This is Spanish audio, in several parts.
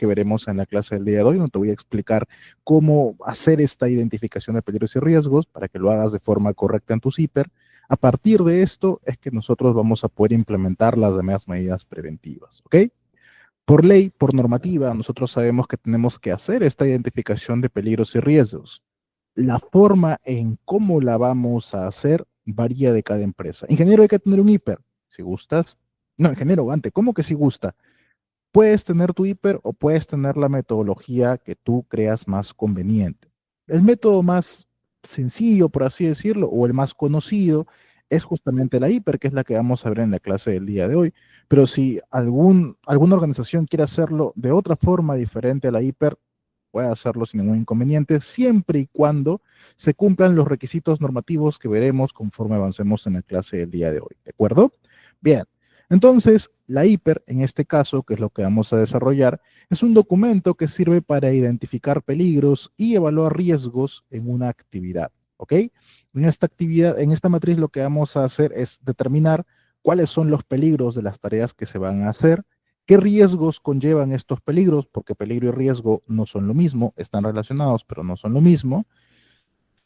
que veremos en la clase del día de hoy. No te voy a explicar cómo hacer esta identificación de peligros y riesgos para que lo hagas de forma correcta en tu CIPER. A partir de esto es que nosotros vamos a poder implementar las demás medidas preventivas, ¿ok? Por ley, por normativa, nosotros sabemos que tenemos que hacer esta identificación de peligros y riesgos. La forma en cómo la vamos a hacer varía de cada empresa. Ingeniero, hay que tener un hiper, si gustas. No, ingeniero, Ante, ¿cómo que si gusta? Puedes tener tu hiper o puedes tener la metodología que tú creas más conveniente. El método más sencillo, por así decirlo, o el más conocido, es justamente la hiper, que es la que vamos a ver en la clase del día de hoy. Pero si alguna organización quiere hacerlo de otra forma diferente a la hiper, puede hacerlo sin ningún inconveniente, siempre y cuando se cumplan los requisitos normativos que veremos conforme avancemos en la clase del día de hoy. ¿De acuerdo? Bien. Entonces, la hiper, en este caso, que es lo que vamos a desarrollar, es un documento que sirve para identificar peligros y evaluar riesgos en una actividad, ¿ok? En esta actividad, en esta matriz, lo que vamos a hacer es determinar cuáles son los peligros de las tareas que se van a hacer, qué riesgos conllevan estos peligros, porque peligro y riesgo no son lo mismo, están relacionados, pero no son lo mismo,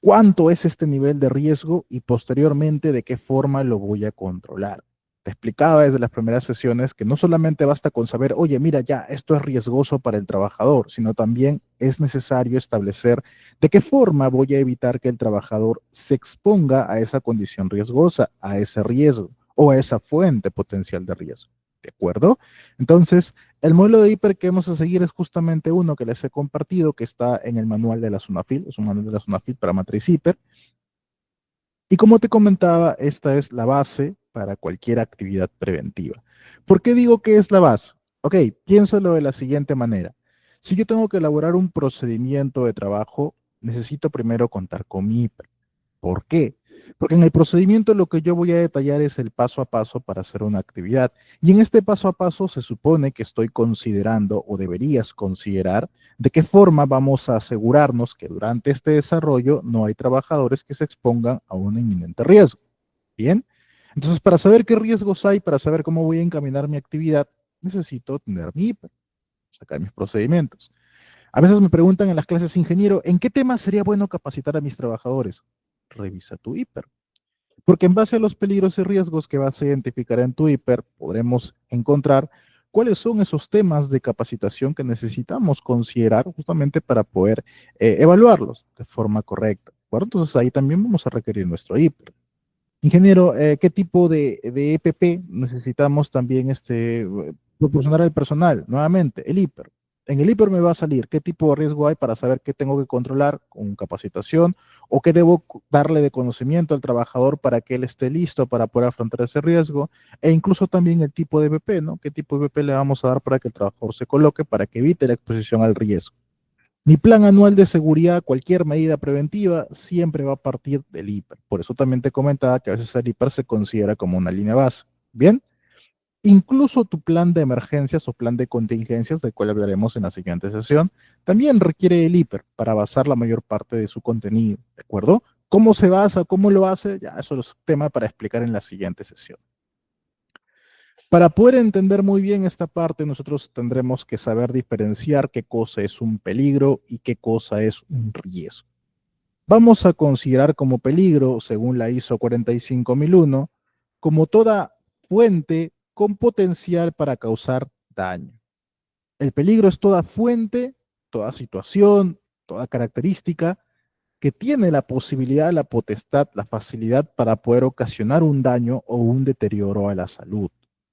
cuánto es este nivel de riesgo y posteriormente de qué forma lo voy a controlar. Te explicaba desde las primeras sesiones que no solamente basta con saber, oye, mira, ya, esto es riesgoso para el trabajador, sino también es necesario establecer de qué forma voy a evitar que el trabajador se exponga a esa condición riesgosa, a ese riesgo o a esa fuente potencial de riesgo. ¿De acuerdo? Entonces, el modelo de hiper que vamos a seguir es justamente uno que les he compartido, que está en el manual de la SUNAFIL, es un manual de la SUNAFIL para matriz hiper. Y como te comentaba, esta es la base para cualquier actividad preventiva. ¿Por qué digo que es la base? Ok, piénsalo de la siguiente manera. Si yo tengo que elaborar un procedimiento de trabajo, necesito primero contar con mi hiper. ¿Por qué? Porque en el procedimiento lo que yo voy a detallar es el paso a paso para hacer una actividad. Y en este paso a paso se supone que estoy considerando o deberías considerar de qué forma vamos a asegurarnos que durante este desarrollo no hay trabajadores que se expongan a un inminente riesgo. Bien. Entonces, para saber qué riesgos hay, para saber cómo voy a encaminar mi actividad, necesito tener mi IPA, sacar mis procedimientos. A veces me preguntan en las clases, ingeniero, ¿en qué tema sería bueno capacitar a mis trabajadores? Revisa tu hiper. Porque en base a los peligros y riesgos que vas a identificar en tu hiper, podremos encontrar cuáles son esos temas de capacitación que necesitamos considerar justamente para poder evaluarlos de forma correcta. ¿De Entonces ahí también vamos a requerir nuestro hiper. Ingeniero, ¿qué tipo de EPP necesitamos también proporcionar al personal? Nuevamente, el hiper. En el hiper me va a salir qué tipo de riesgo hay para saber qué tengo que controlar con capacitación o qué debo darle de conocimiento al trabajador para que él esté listo para poder afrontar ese riesgo e incluso también el tipo de EPP, ¿no? ¿Qué tipo de EPP le vamos a dar para que el trabajador se coloque para que evite la exposición al riesgo? Mi plan anual de seguridad, cualquier medida preventiva, siempre va a partir del hiper. Por eso también te comentaba que a veces el hiper se considera como una línea base. Bien, incluso tu plan de emergencias o plan de contingencias, del cual hablaremos en la siguiente sesión, también requiere el hiper para basar la mayor parte de su contenido. ¿De acuerdo? ¿Cómo se basa? ¿Cómo lo hace? Ya eso es tema para explicar en la siguiente sesión. Para poder entender muy bien esta parte, nosotros tendremos que saber diferenciar qué cosa es un peligro y qué cosa es un riesgo. Vamos a considerar como peligro, según la ISO 45001, como toda fuente con potencial para causar daño. El peligro es toda fuente, toda situación, toda característica que tiene la posibilidad, la potestad, la facilidad para poder ocasionar un daño o un deterioro a la salud.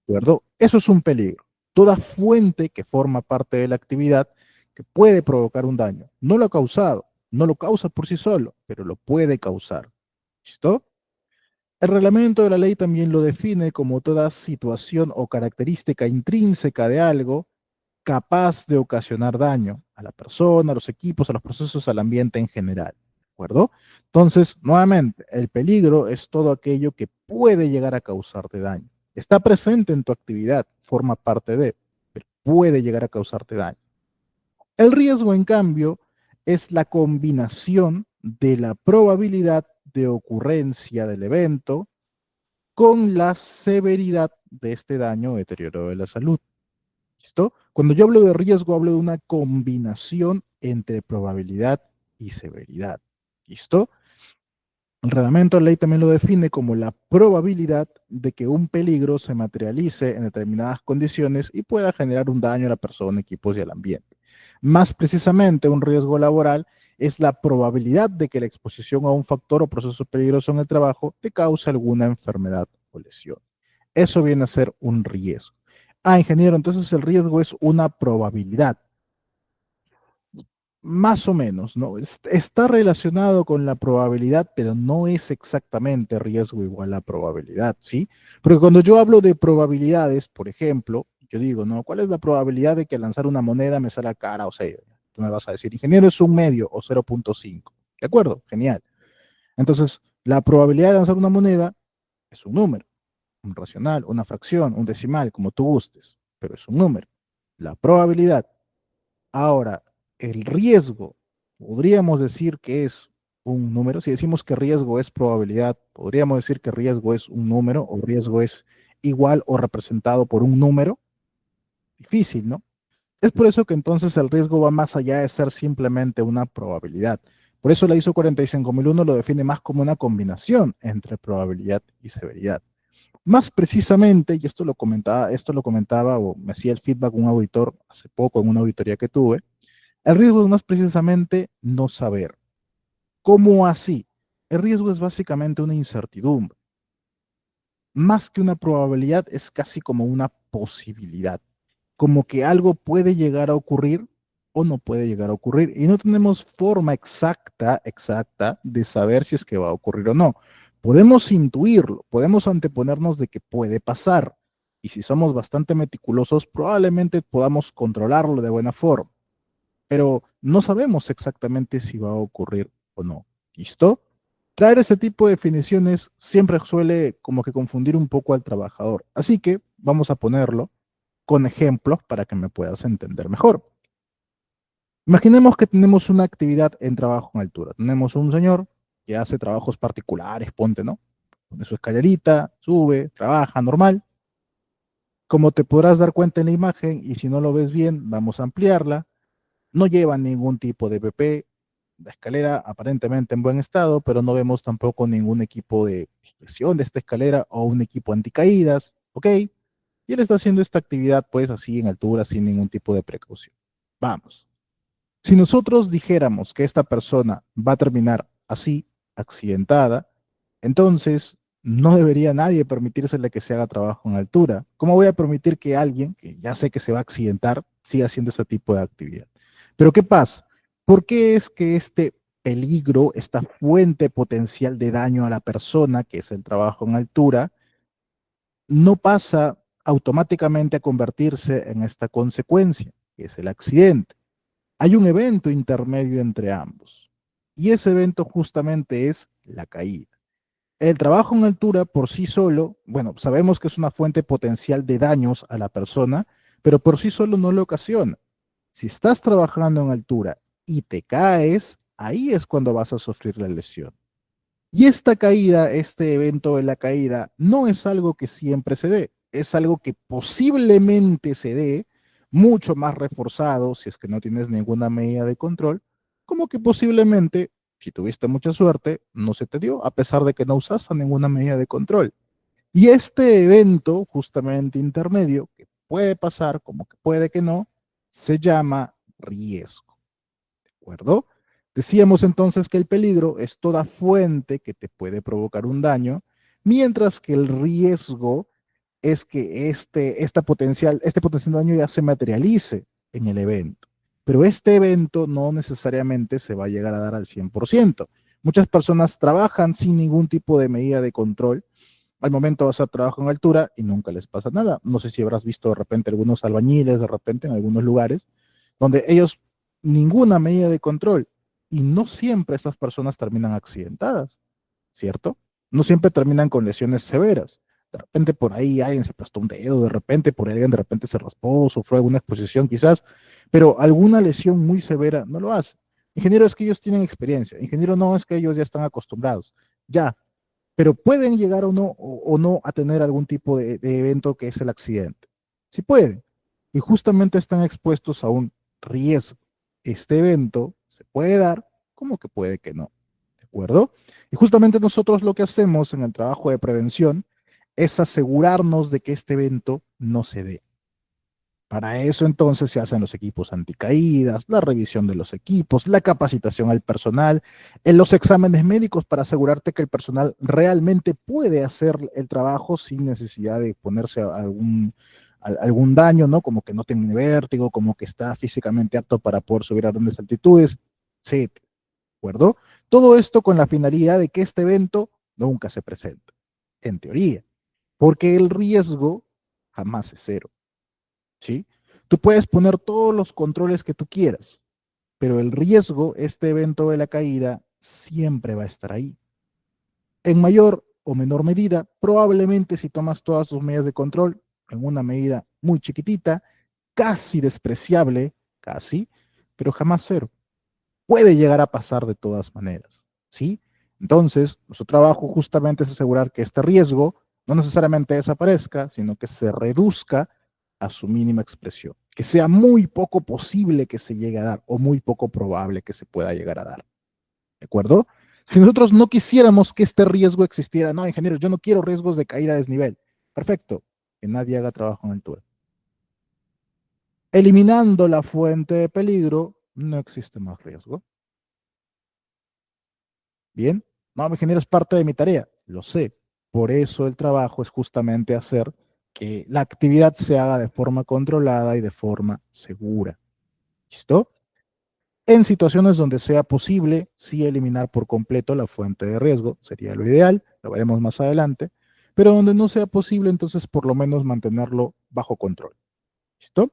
¿De acuerdo? Eso es un peligro. Toda fuente que forma parte de la actividad que puede provocar un daño. No lo ha causado, no lo causa por sí solo, pero lo puede causar. ¿Listo? El reglamento de la ley también lo define como toda situación o característica intrínseca de algo capaz de ocasionar daño a la persona, a los equipos, a los procesos, al ambiente en general. ¿De acuerdo? Entonces, nuevamente, el peligro es todo aquello que puede llegar a causarte daño. Está presente en tu actividad, forma parte de, pero puede llegar a causarte daño. El riesgo, en cambio, es la combinación de la probabilidad de ocurrencia del evento con la severidad de este daño o deterioro de la salud. ¿Listo? Cuando yo hablo de riesgo, hablo de una combinación entre probabilidad y severidad. ¿Listo? El reglamento de ley también lo define como la probabilidad de que un peligro se materialice en determinadas condiciones y pueda generar un daño a la persona, equipos y al ambiente. Más precisamente, un riesgo laboral es la probabilidad de que la exposición a un factor o proceso peligroso en el trabajo te cause alguna enfermedad o lesión. Eso viene a ser un riesgo. Ah, ingeniero, entonces el riesgo es una probabilidad. Más o menos, ¿no? Está relacionado con la probabilidad, pero no es exactamente riesgo igual a probabilidad, ¿sí? Porque cuando yo hablo de probabilidades, por ejemplo, yo digo, ¿no? ¿Cuál es la probabilidad de que lanzar una moneda me salga cara o sea? Tú me vas a decir, ingeniero, es un medio o 0,5. ¿De acuerdo? Genial. Entonces, la probabilidad de lanzar una moneda es un número, un racional, una fracción, un decimal, como tú gustes, pero es un número. La probabilidad. Ahora, el riesgo, podríamos decir que es un número. Si decimos que riesgo es probabilidad, podríamos decir que riesgo es un número o riesgo es igual o representado por un número. Difícil, ¿no? Es por eso que entonces el riesgo va más allá de ser simplemente una probabilidad. Por eso la ISO 45001 lo define más como una combinación entre probabilidad y severidad. Más precisamente, y esto lo comentaba o me hacía el feedback un auditor hace poco en una auditoría que tuve, el riesgo es más precisamente no saber. ¿Cómo así? El riesgo es básicamente una incertidumbre. Más que una probabilidad, es casi como una posibilidad. Como que algo puede llegar a ocurrir o no puede llegar a ocurrir. Y no tenemos forma exacta de saber si es que va a ocurrir o no. Podemos intuirlo, podemos anteponernos de que puede pasar. Y si somos bastante meticulosos, probablemente podamos controlarlo de buena forma, pero no sabemos exactamente si va a ocurrir o no. ¿Listo? Traer este tipo de definiciones siempre suele como que confundir un poco al trabajador. Así que vamos a ponerlo con ejemplos para que me puedas entender mejor. Imaginemos que tenemos una actividad en trabajo en altura. Tenemos un señor que hace trabajos particulares, ponte, ¿no? Pone su escalerita, sube, trabaja normal. Como te podrás dar cuenta en la imagen, y si no lo ves bien, vamos a ampliarla. No lleva ningún tipo de PP, la escalera aparentemente en buen estado, pero no vemos tampoco ningún equipo de inspección de esta escalera o un equipo anticaídas, ¿ok? Y él está haciendo esta actividad pues así en altura sin ningún tipo de precaución. Vamos. Si nosotros dijéramos que esta persona va a terminar así, accidentada, entonces no debería nadie permitírsele que se haga trabajo en altura. ¿Cómo voy a permitir que alguien, que ya sé que se va a accidentar, siga haciendo ese tipo de actividad? Pero ¿qué pasa? ¿Por qué es que este peligro, esta fuente potencial de daño a la persona, que es el trabajo en altura, no pasa automáticamente a convertirse en esta consecuencia, que es el accidente? Hay un evento intermedio entre ambos. Y ese evento justamente es la caída. El trabajo en altura por sí solo, bueno, sabemos que es una fuente potencial de daños a la persona, pero por sí solo no lo ocasiona. Si estás trabajando en altura y te caes, ahí es cuando vas a sufrir la lesión. Y esta caída, este evento de la caída, no es algo que siempre se dé, es algo que posiblemente se dé, mucho más reforzado si es que no tienes ninguna medida de control, como que posiblemente, si tuviste mucha suerte, no se te dio, a pesar de que no usaste ninguna medida de control. Y este evento, justamente intermedio, que puede pasar, como que puede que no, se llama riesgo. ¿Acuerdo? Decíamos entonces que el peligro es toda fuente que te puede provocar un daño, mientras que el riesgo es que este potencial daño ya se materialice en el evento. Pero este evento no necesariamente se va a llegar a dar al 100%. Muchas personas trabajan sin ningún tipo de medida de control. Al momento de hacer trabajo en altura y nunca les pasa nada. No sé si habrás visto de repente algunos albañiles, de repente en algunos lugares, donde ellos ninguna medida de control. Y no siempre estas personas terminan accidentadas, ¿cierto? No siempre terminan con lesiones severas. De repente por ahí alguien se aplastó un dedo, de repente por ahí alguien de repente se raspó, sufrió alguna exposición quizás, pero alguna lesión muy severa no lo hace. Ingeniero, es que ellos tienen experiencia. Ingeniero, no, es que ellos ya están acostumbrados. Ya, pero pueden llegar o no a tener algún tipo de evento que es el accidente. Sí pueden. y justamente están expuestos a un riesgo. Este evento se puede dar como que puede que no, ¿de acuerdo? Y justamente nosotros lo que hacemos en el trabajo de prevención es asegurarnos de que este evento no se dé. Para eso entonces se hacen los equipos anticaídas, la revisión de los equipos, la capacitación al personal, en los exámenes médicos para asegurarte que el personal realmente puede hacer el trabajo sin necesidad de ponerse a algún daño, ¿no? Como que no tiene vértigo, como que está físicamente apto para poder subir a grandes altitudes, sí, ¿de acuerdo? Todo esto con la finalidad de que este evento nunca se presente, en teoría, porque el riesgo jamás es cero. ¿Sí? Tú puedes poner todos los controles que tú quieras, pero el riesgo, este evento de la caída, siempre va a estar ahí. En mayor o menor medida, probablemente si tomas todas tus medidas de control, en una medida muy chiquitita, casi despreciable, casi, pero jamás cero. Puede llegar a pasar de todas maneras, ¿sí? Entonces, nuestro trabajo justamente es asegurar que este riesgo no necesariamente desaparezca, sino que se reduzca a su mínima expresión, que sea muy poco posible que se llegue a dar o muy poco probable que se pueda llegar a dar, ¿de acuerdo? Si nosotros no quisiéramos que este riesgo existiera, no, ingeniero, yo no quiero riesgos de caída a desnivel. Perfecto, que nadie haga trabajo en altura. Eliminando la fuente de peligro, no existe más riesgo. Bien, no, ingeniero, es parte de mi tarea, lo sé. Por eso el trabajo es justamente hacer que la actividad se haga de forma controlada y de forma segura. ¿Listo? En situaciones donde sea posible, sí eliminar por completo la fuente de riesgo, sería lo ideal, lo veremos más adelante, pero donde no sea posible, entonces por lo menos mantenerlo bajo control. ¿Listo?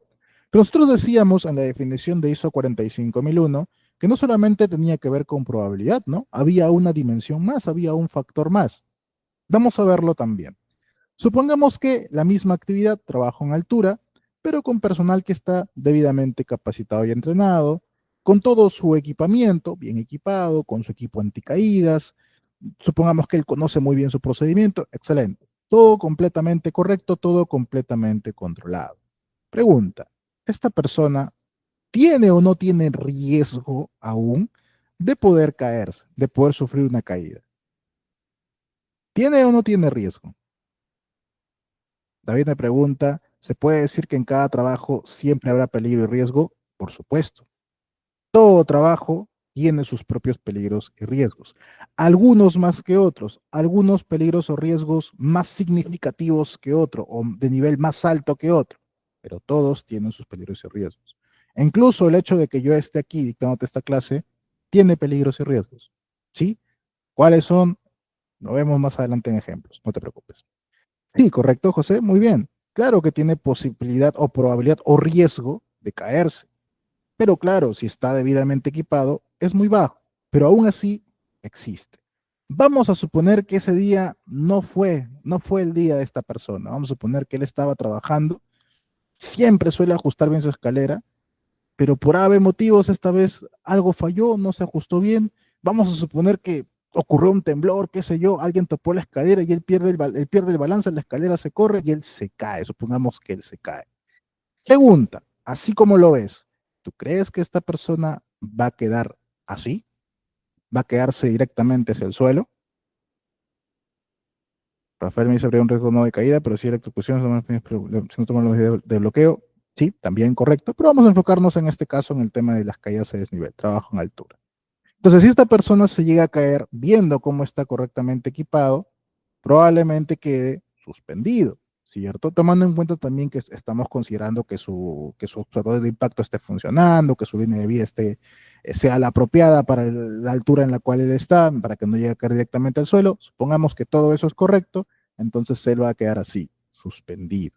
Pero nosotros decíamos en la definición de ISO 45001 que no solamente tenía que ver con probabilidad, ¿no? Había una dimensión más, había un factor más. Vamos a verlo también. Supongamos que la misma actividad trabajo en altura, pero con personal que está debidamente capacitado y entrenado, con todo su equipamiento bien equipado, con su equipo anticaídas. Supongamos que él conoce muy bien su procedimiento, excelente. Todo completamente correcto, todo completamente controlado. Pregunta, ¿esta persona tiene o no tiene riesgo aún de poder caerse, de poder sufrir una caída? ¿Tiene o no tiene riesgo? David me pregunta, ¿se puede decir que en cada trabajo siempre habrá peligro y riesgo? Por supuesto. Todo trabajo tiene sus propios peligros y riesgos. Algunos más que otros, algunos peligros o riesgos más significativos que otro o de nivel más alto que otro, pero todos tienen sus peligros y riesgos. E incluso el hecho de que yo esté aquí dictándote esta clase tiene peligros y riesgos. ¿Sí? ¿Cuáles son? Lo vemos más adelante en ejemplos, no te preocupes. Sí, correcto, José, muy bien. Claro que tiene posibilidad o probabilidad o riesgo de caerse, pero claro, si está debidamente equipado, es muy bajo, pero aún así existe. Vamos a suponer que ese día no fue el día de esta persona. Vamos a suponer que él estaba trabajando, siempre suele ajustar bien su escalera, pero por ave motivos esta vez algo falló, no se ajustó bien. Vamos a suponer que ocurrió un temblor, qué sé yo, alguien topó la escalera y él pierde el balance, la escalera se corre y él se cae. Supongamos que él se cae. Pregunta, así como lo ves, ¿tú crees que esta persona va a quedar así? ¿Va a quedarse directamente hacia el suelo? Rafael me dice, habría un riesgo no de caída, pero sí electrocución, si no toman las medidas de bloqueo. Sí, también correcto, pero vamos a enfocarnos en este caso en el tema de las caídas a desnivel, trabajo en altura. Entonces, si esta persona se llega a caer viendo cómo está correctamente equipado, probablemente quede suspendido, ¿cierto? Tomando en cuenta también que estamos considerando que su observador de impacto esté funcionando, que su línea de vida sea la apropiada para la altura en la cual él está, para que no llegue a caer directamente al suelo. Supongamos que todo eso es correcto, entonces él va a quedar así, suspendido.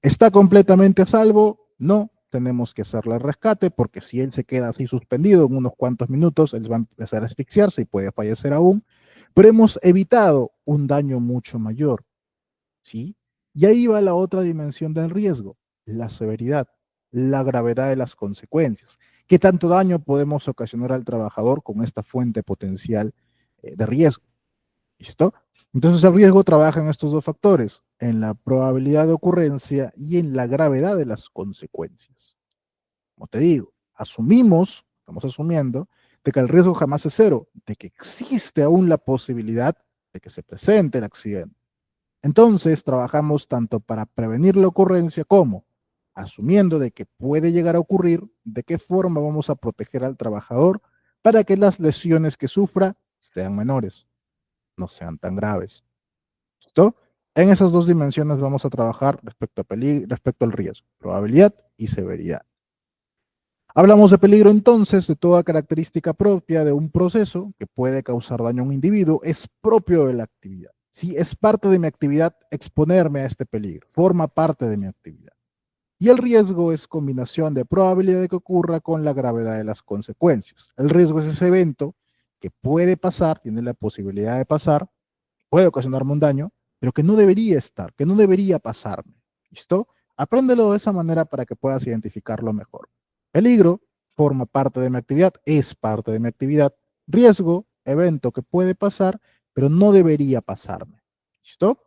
¿Está completamente a salvo? No, tenemos que hacerle el rescate porque si él se queda así suspendido en unos cuantos minutos, él va a empezar a asfixiarse y puede fallecer aún, pero hemos evitado un daño mucho mayor, ¿sí? Y ahí va la otra dimensión del riesgo, la severidad, la gravedad de las consecuencias. ¿Qué tanto daño podemos ocasionar al trabajador con esta fuente potencial de riesgo? ¿Listo? Entonces el riesgo trabaja en estos dos factores, en la probabilidad de ocurrencia y en la gravedad de las consecuencias. Como te digo, estamos asumiendo, de que el riesgo jamás es cero, de que existe aún la posibilidad de que se presente el accidente. Entonces, trabajamos tanto para prevenir la ocurrencia como, asumiendo de que puede llegar a ocurrir, de qué forma vamos a proteger al trabajador para que las lesiones que sufra sean menores, no sean tan graves. ¿Listo? En esas dos dimensiones vamos a trabajar respecto al riesgo, probabilidad y severidad. Hablamos de peligro entonces, de toda característica propia de un proceso que puede causar daño a un individuo, es propio de la actividad. Sí, es parte de mi actividad exponerme a este peligro, forma parte de mi actividad. Y el riesgo es combinación de probabilidad de que ocurra con la gravedad de las consecuencias. El riesgo es ese evento que puede pasar, tiene la posibilidad de pasar, puede ocasionarme un daño, pero que no debería estar, que no debería pasarme. ¿Listo? Apréndelo de esa manera para que puedas identificarlo mejor. Peligro forma parte de mi actividad, es parte de mi actividad. Riesgo, evento que puede pasar, pero no debería pasarme. ¿Listo?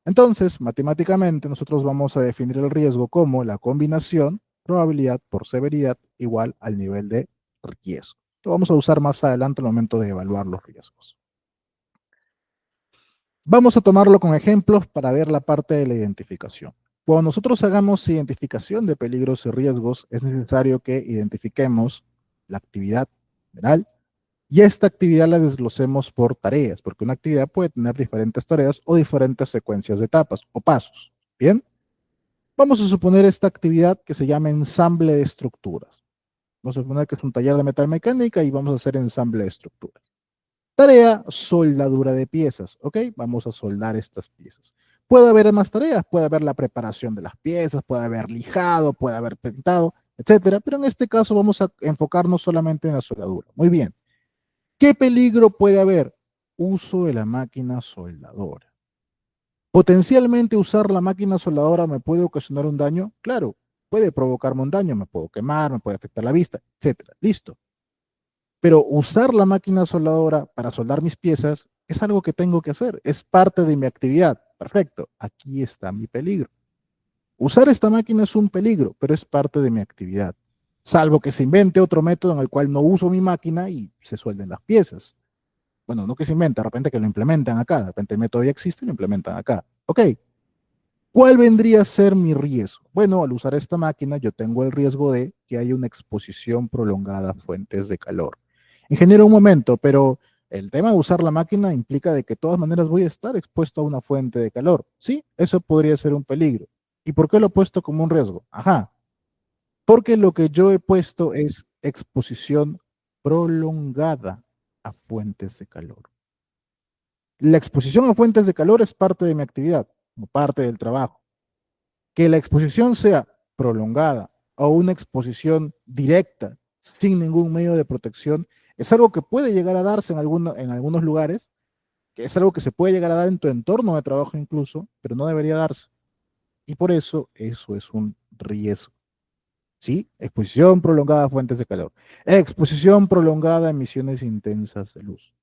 Entonces, matemáticamente, nosotros vamos a definir el riesgo como la combinación probabilidad por severidad igual al nivel de riesgo. Lo vamos a usar más adelante al momento de evaluar los riesgos. Vamos a tomarlo con ejemplos para ver la parte de la identificación. Cuando nosotros hagamos identificación de peligros y riesgos, es necesario que identifiquemos la actividad general y esta actividad la desglosemos por tareas, porque una actividad puede tener diferentes tareas o diferentes secuencias de etapas o pasos. Bien, vamos a suponer esta actividad que se llama ensamble de estructuras. Vamos a suponer que es un taller de metalmecánica y vamos a hacer ensamble de estructuras. Tarea, soldadura de piezas, ¿ok? Vamos a soldar estas piezas. Puede haber más tareas, puede haber la preparación de las piezas, puede haber lijado, puede haber pintado, etcétera, pero en este caso vamos a enfocarnos solamente en la soldadura. Muy bien. ¿Qué peligro puede haber? Uso de la máquina soldadora. Potencialmente usar la máquina soldadora me puede ocasionar un daño, claro, puede provocarme un daño, me puedo quemar, me puede afectar la vista, etcétera. Listo. Pero usar la máquina soldadora para soldar mis piezas es algo que tengo que hacer, es parte de mi actividad. Perfecto, aquí está mi peligro. Usar esta máquina es un peligro, pero es parte de mi actividad. Salvo que se invente otro método en el cual no uso mi máquina y se suelden las piezas. Bueno, no que se inventa, de repente que lo implementan acá, de repente el método ya existe y lo implementan acá. Ok, ¿cuál vendría a ser mi riesgo? Bueno, al usar esta máquina yo tengo el riesgo de que haya una exposición prolongada a fuentes de calor. Ingeniero, un momento, pero el tema de usar la máquina implica de que de todas maneras voy a estar expuesto a una fuente de calor. Sí, eso podría ser un peligro. ¿Y por qué lo he puesto como un riesgo? Ajá, porque lo que yo he puesto es exposición prolongada a fuentes de calor. La exposición a fuentes de calor es parte de mi actividad, como parte del trabajo. Que la exposición sea prolongada o una exposición directa sin ningún medio de protección es algo que puede llegar a darse en algunos lugares, que es algo que se puede llegar a dar en tu entorno de trabajo incluso, pero no debería darse. Y por eso es un riesgo. ¿Sí? Exposición prolongada a fuentes de calor. Exposición prolongada a emisiones intensas de luz.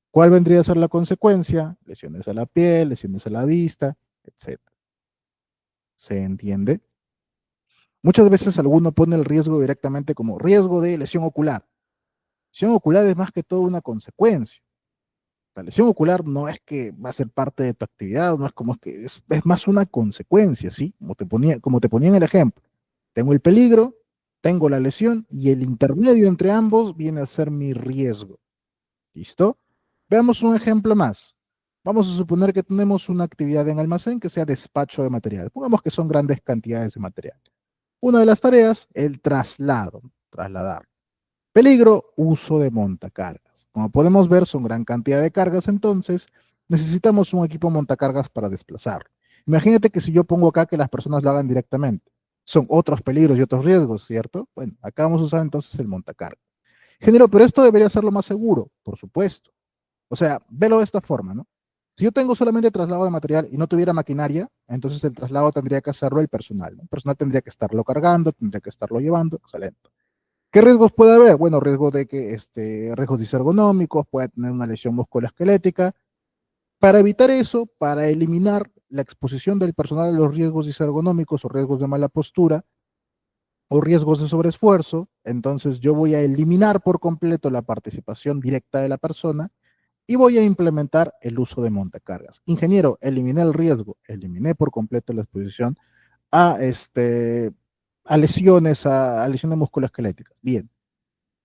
¿Cuál vendría a ser la consecuencia? Lesiones a la piel, lesiones a la vista, etcétera. ¿Se entiende? Muchas veces alguno pone el riesgo directamente como riesgo de lesión ocular. Lesión ocular es más que todo una consecuencia. La lesión ocular no es que va a ser parte de tu actividad, no es como que es más una consecuencia, ¿sí? Como te ponía en el ejemplo. Tengo el peligro, tengo la lesión y el intermedio entre ambos viene a ser mi riesgo. ¿Listo? Veamos un ejemplo más. Vamos a suponer que tenemos una actividad en almacén que sea despacho de material. Pongamos que son grandes cantidades de material. Una de las tareas, el traslado, trasladar. Peligro, uso de montacargas. Como podemos ver, son gran cantidad de cargas, entonces necesitamos un equipo montacargas para desplazarlo. Imagínate que si yo pongo acá que las personas lo hagan directamente, son otros peligros y otros riesgos, ¿cierto? Bueno, acá vamos a usar entonces el montacargas. Ingeniero, pero esto debería ser lo más seguro, por supuesto. O sea, velo de esta forma, ¿no? Si yo tengo solamente traslado de material y no tuviera maquinaria, entonces el traslado tendría que hacerlo el personal, ¿no? El personal tendría que estarlo cargando, tendría que estarlo llevando, excelente. ¿Qué riesgos puede haber? Bueno, riesgos de que riesgos disergonómicos, puede tener una lesión musculoesquelética. Para evitar eso, para eliminar la exposición del personal a los riesgos disergonómicos o riesgos de mala postura o riesgos de sobreesfuerzo, entonces yo voy a eliminar por completo la participación directa de la persona y voy a implementar el uso de montacargas. Ingeniero, eliminé el riesgo, eliminé por completo la exposición a, a lesiones, a lesiones musculoesqueléticas. Bien,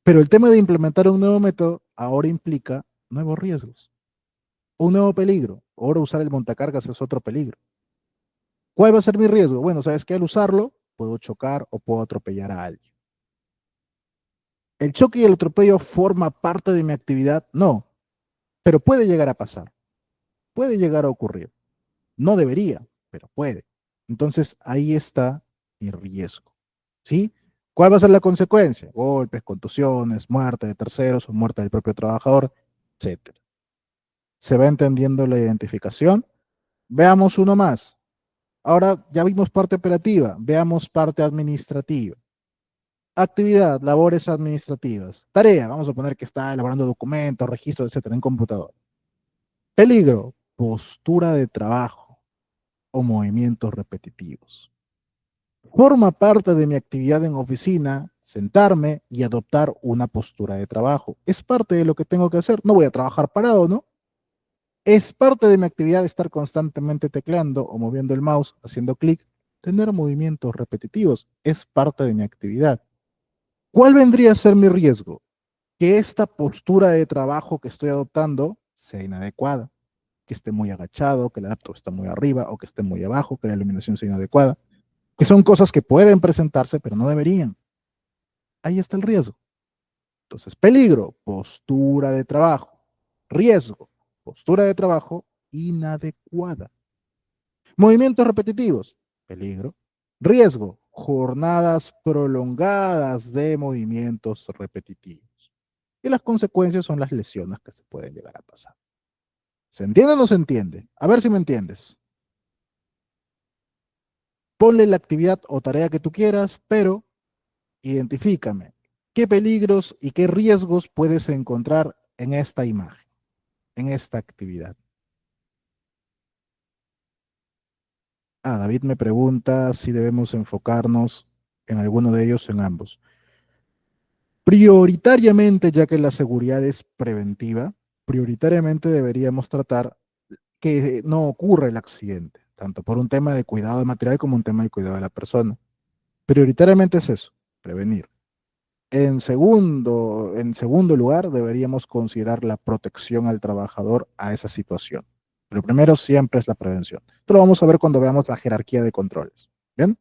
pero el tema de implementar un nuevo método ahora implica nuevos riesgos, un nuevo peligro. Ahora usar el montacargas es otro peligro. ¿Cuál va a ser mi riesgo? Bueno, sabes que al usarlo puedo chocar o puedo atropellar a alguien. ¿El choque y el atropello forma parte de mi actividad? No, pero puede llegar a pasar, puede llegar a ocurrir. No debería, pero puede. Entonces ahí está mi riesgo. ¿Sí? ¿Cuál va a ser la consecuencia? Golpes, contusiones, muerte de terceros o muerte del propio trabajador, etcétera. ¿Se va entendiendo la identificación? Veamos uno más. Ahora ya vimos parte operativa, veamos parte administrativa. Actividad, labores administrativas. Tarea, vamos a poner que está elaborando documentos, registros, etcétera, en computador. Peligro, postura de trabajo o movimientos repetitivos. Forma parte de mi actividad en oficina sentarme y adoptar una postura de trabajo. Es parte de lo que tengo que hacer. No voy a trabajar parado, ¿no? Es parte de mi actividad estar constantemente tecleando o moviendo el mouse, haciendo clic, tener movimientos repetitivos. Es parte de mi actividad. ¿Cuál vendría a ser mi riesgo? Que esta postura de trabajo que estoy adoptando sea inadecuada, que esté muy agachado, que el laptop está muy arriba o que esté muy abajo, que la iluminación sea inadecuada, que son cosas que pueden presentarse, pero no deberían. Ahí está el riesgo. Entonces, peligro, postura de trabajo. Riesgo, postura de trabajo inadecuada. Movimientos repetitivos, peligro. Riesgo, jornadas prolongadas de movimientos repetitivos. Y las consecuencias son las lesiones que se pueden llegar a pasar. ¿Se entiende o no se entiende? A ver si me entiendes. Ponle la actividad o tarea que tú quieras, pero identifícame qué peligros y qué riesgos puedes encontrar en esta imagen, en esta actividad. David me pregunta si debemos enfocarnos en alguno de ellos o en ambos. Prioritariamente, ya que la seguridad es preventiva, prioritariamente deberíamos tratar que no ocurra el accidente, tanto por un tema de cuidado de material como un tema de cuidado de la persona. Prioritariamente es eso, prevenir. En segundo lugar, deberíamos considerar la protección al trabajador a esa situación. Pero primero siempre es la prevención. Esto lo vamos a ver cuando veamos la jerarquía de controles. ¿Bien?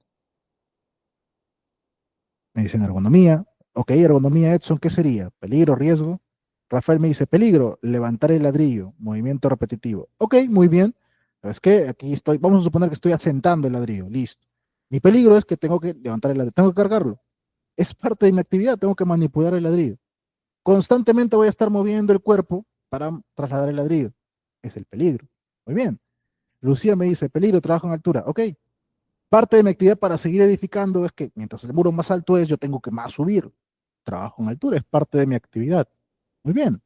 Me dicen ergonomía. Ok, ergonomía, Edson, ¿qué sería? Peligro, riesgo. Rafael me dice, peligro, levantar el ladrillo, movimiento repetitivo. Ok, muy bien. ¿Sabes qué? Aquí estoy, vamos a suponer que estoy asentando el ladrillo, listo. Mi peligro es que tengo que levantar el ladrillo, tengo que cargarlo. Es parte de mi actividad, tengo que manipular el ladrillo. Constantemente voy a estar moviendo el cuerpo para trasladar el ladrillo. Es el peligro. Muy bien. Lucía me dice, peligro, trabajo en altura. Ok. Parte de mi actividad para seguir edificando es que mientras el muro más alto es, yo tengo que más subir. Trabajo en altura, es parte de mi actividad. Muy bien.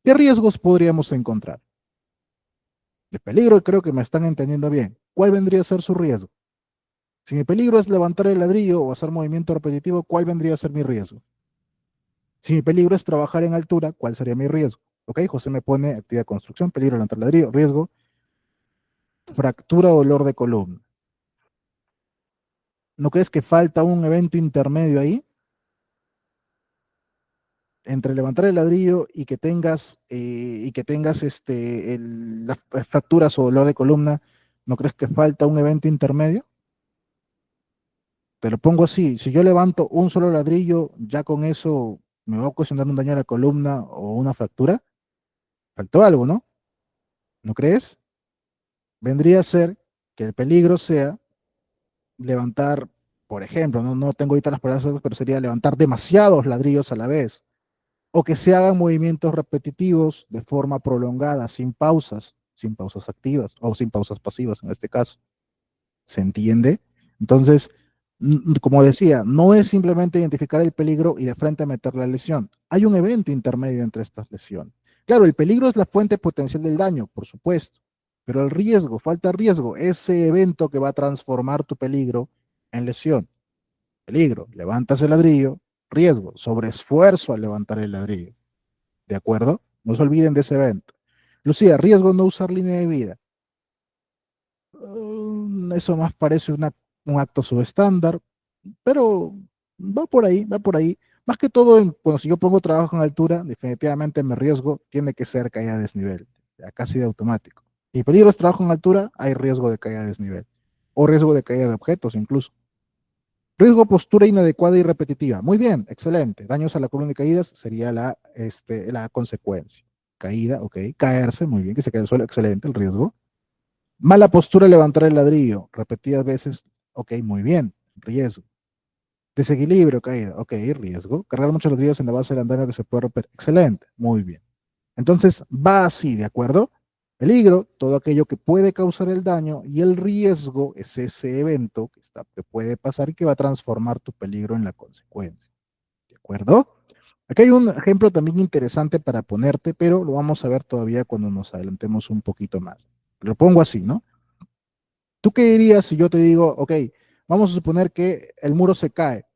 ¿Qué riesgos podríamos encontrar? De peligro, creo que me están entendiendo bien. ¿Cuál vendría a ser su riesgo? Si mi peligro es levantar el ladrillo o hacer movimiento repetitivo, ¿cuál vendría a ser mi riesgo? Si mi peligro es trabajar en altura, ¿cuál sería mi riesgo? Ok, José me pone actividad de construcción, peligro levantar ladrillo, riesgo, fractura o dolor de columna. ¿No crees que falta un evento intermedio ahí? Entre levantar el ladrillo y que tengas las fracturas o dolor de columna, ¿no crees que falta un evento intermedio? Te lo pongo así, si yo levanto un solo ladrillo, ya con eso me va a ocasionar un daño a la columna o una fractura. Faltó algo, ¿no? ¿No crees? Vendría a ser que el peligro sea levantar, por ejemplo, no tengo ahorita las palabras, pero sería levantar demasiados ladrillos a la vez, o que se hagan movimientos repetitivos de forma prolongada, sin pausas activas o sin pausas pasivas en este caso. ¿Se entiende? Entonces, como decía, no es simplemente identificar el peligro y de frente meter la lesión. Hay un evento intermedio entre estas lesiones. Claro, el peligro es la fuente potencial del daño, por supuesto, Pero el riesgo, falta riesgo, ese evento que va a transformar tu peligro en lesión. Peligro, levantas el ladrillo, riesgo, sobreesfuerzo al levantar el ladrillo. ¿De acuerdo? No se olviden de ese evento. Lucía, riesgo no usar línea de vida. Eso más parece un acto subestándar, pero va por ahí, va por ahí. Más que todo, cuando si yo pongo trabajo en altura, definitivamente mi riesgo tiene que ser caída a desnivel, ya casi de automático. Y peligro es trabajo en altura, hay riesgo de caída a desnivel, o riesgo de caída de objetos incluso. Riesgo, postura inadecuada y repetitiva. Muy bien, excelente. Daños a la columna y caídas sería la consecuencia. Caída, ok. Caerse, muy bien, que se quede al suelo, excelente el riesgo. Mala postura al levantar el ladrillo, repetidas veces, ok, muy bien, riesgo. Desequilibrio, caída, ok, riesgo. Cargar muchos ladrillos en la base del andamio que se puede romper, excelente, muy bien. Entonces va así, ¿de acuerdo? Peligro, todo aquello que puede causar el daño, y el riesgo es ese evento que puede pasar y que va a transformar tu peligro en la consecuencia. ¿De acuerdo? Aquí hay un ejemplo también interesante para ponerte, pero lo vamos a ver todavía cuando nos adelantemos un poquito más. Lo pongo así, ¿no? ¿Tú qué dirías si yo te digo, ok, vamos a suponer que el muro se cae?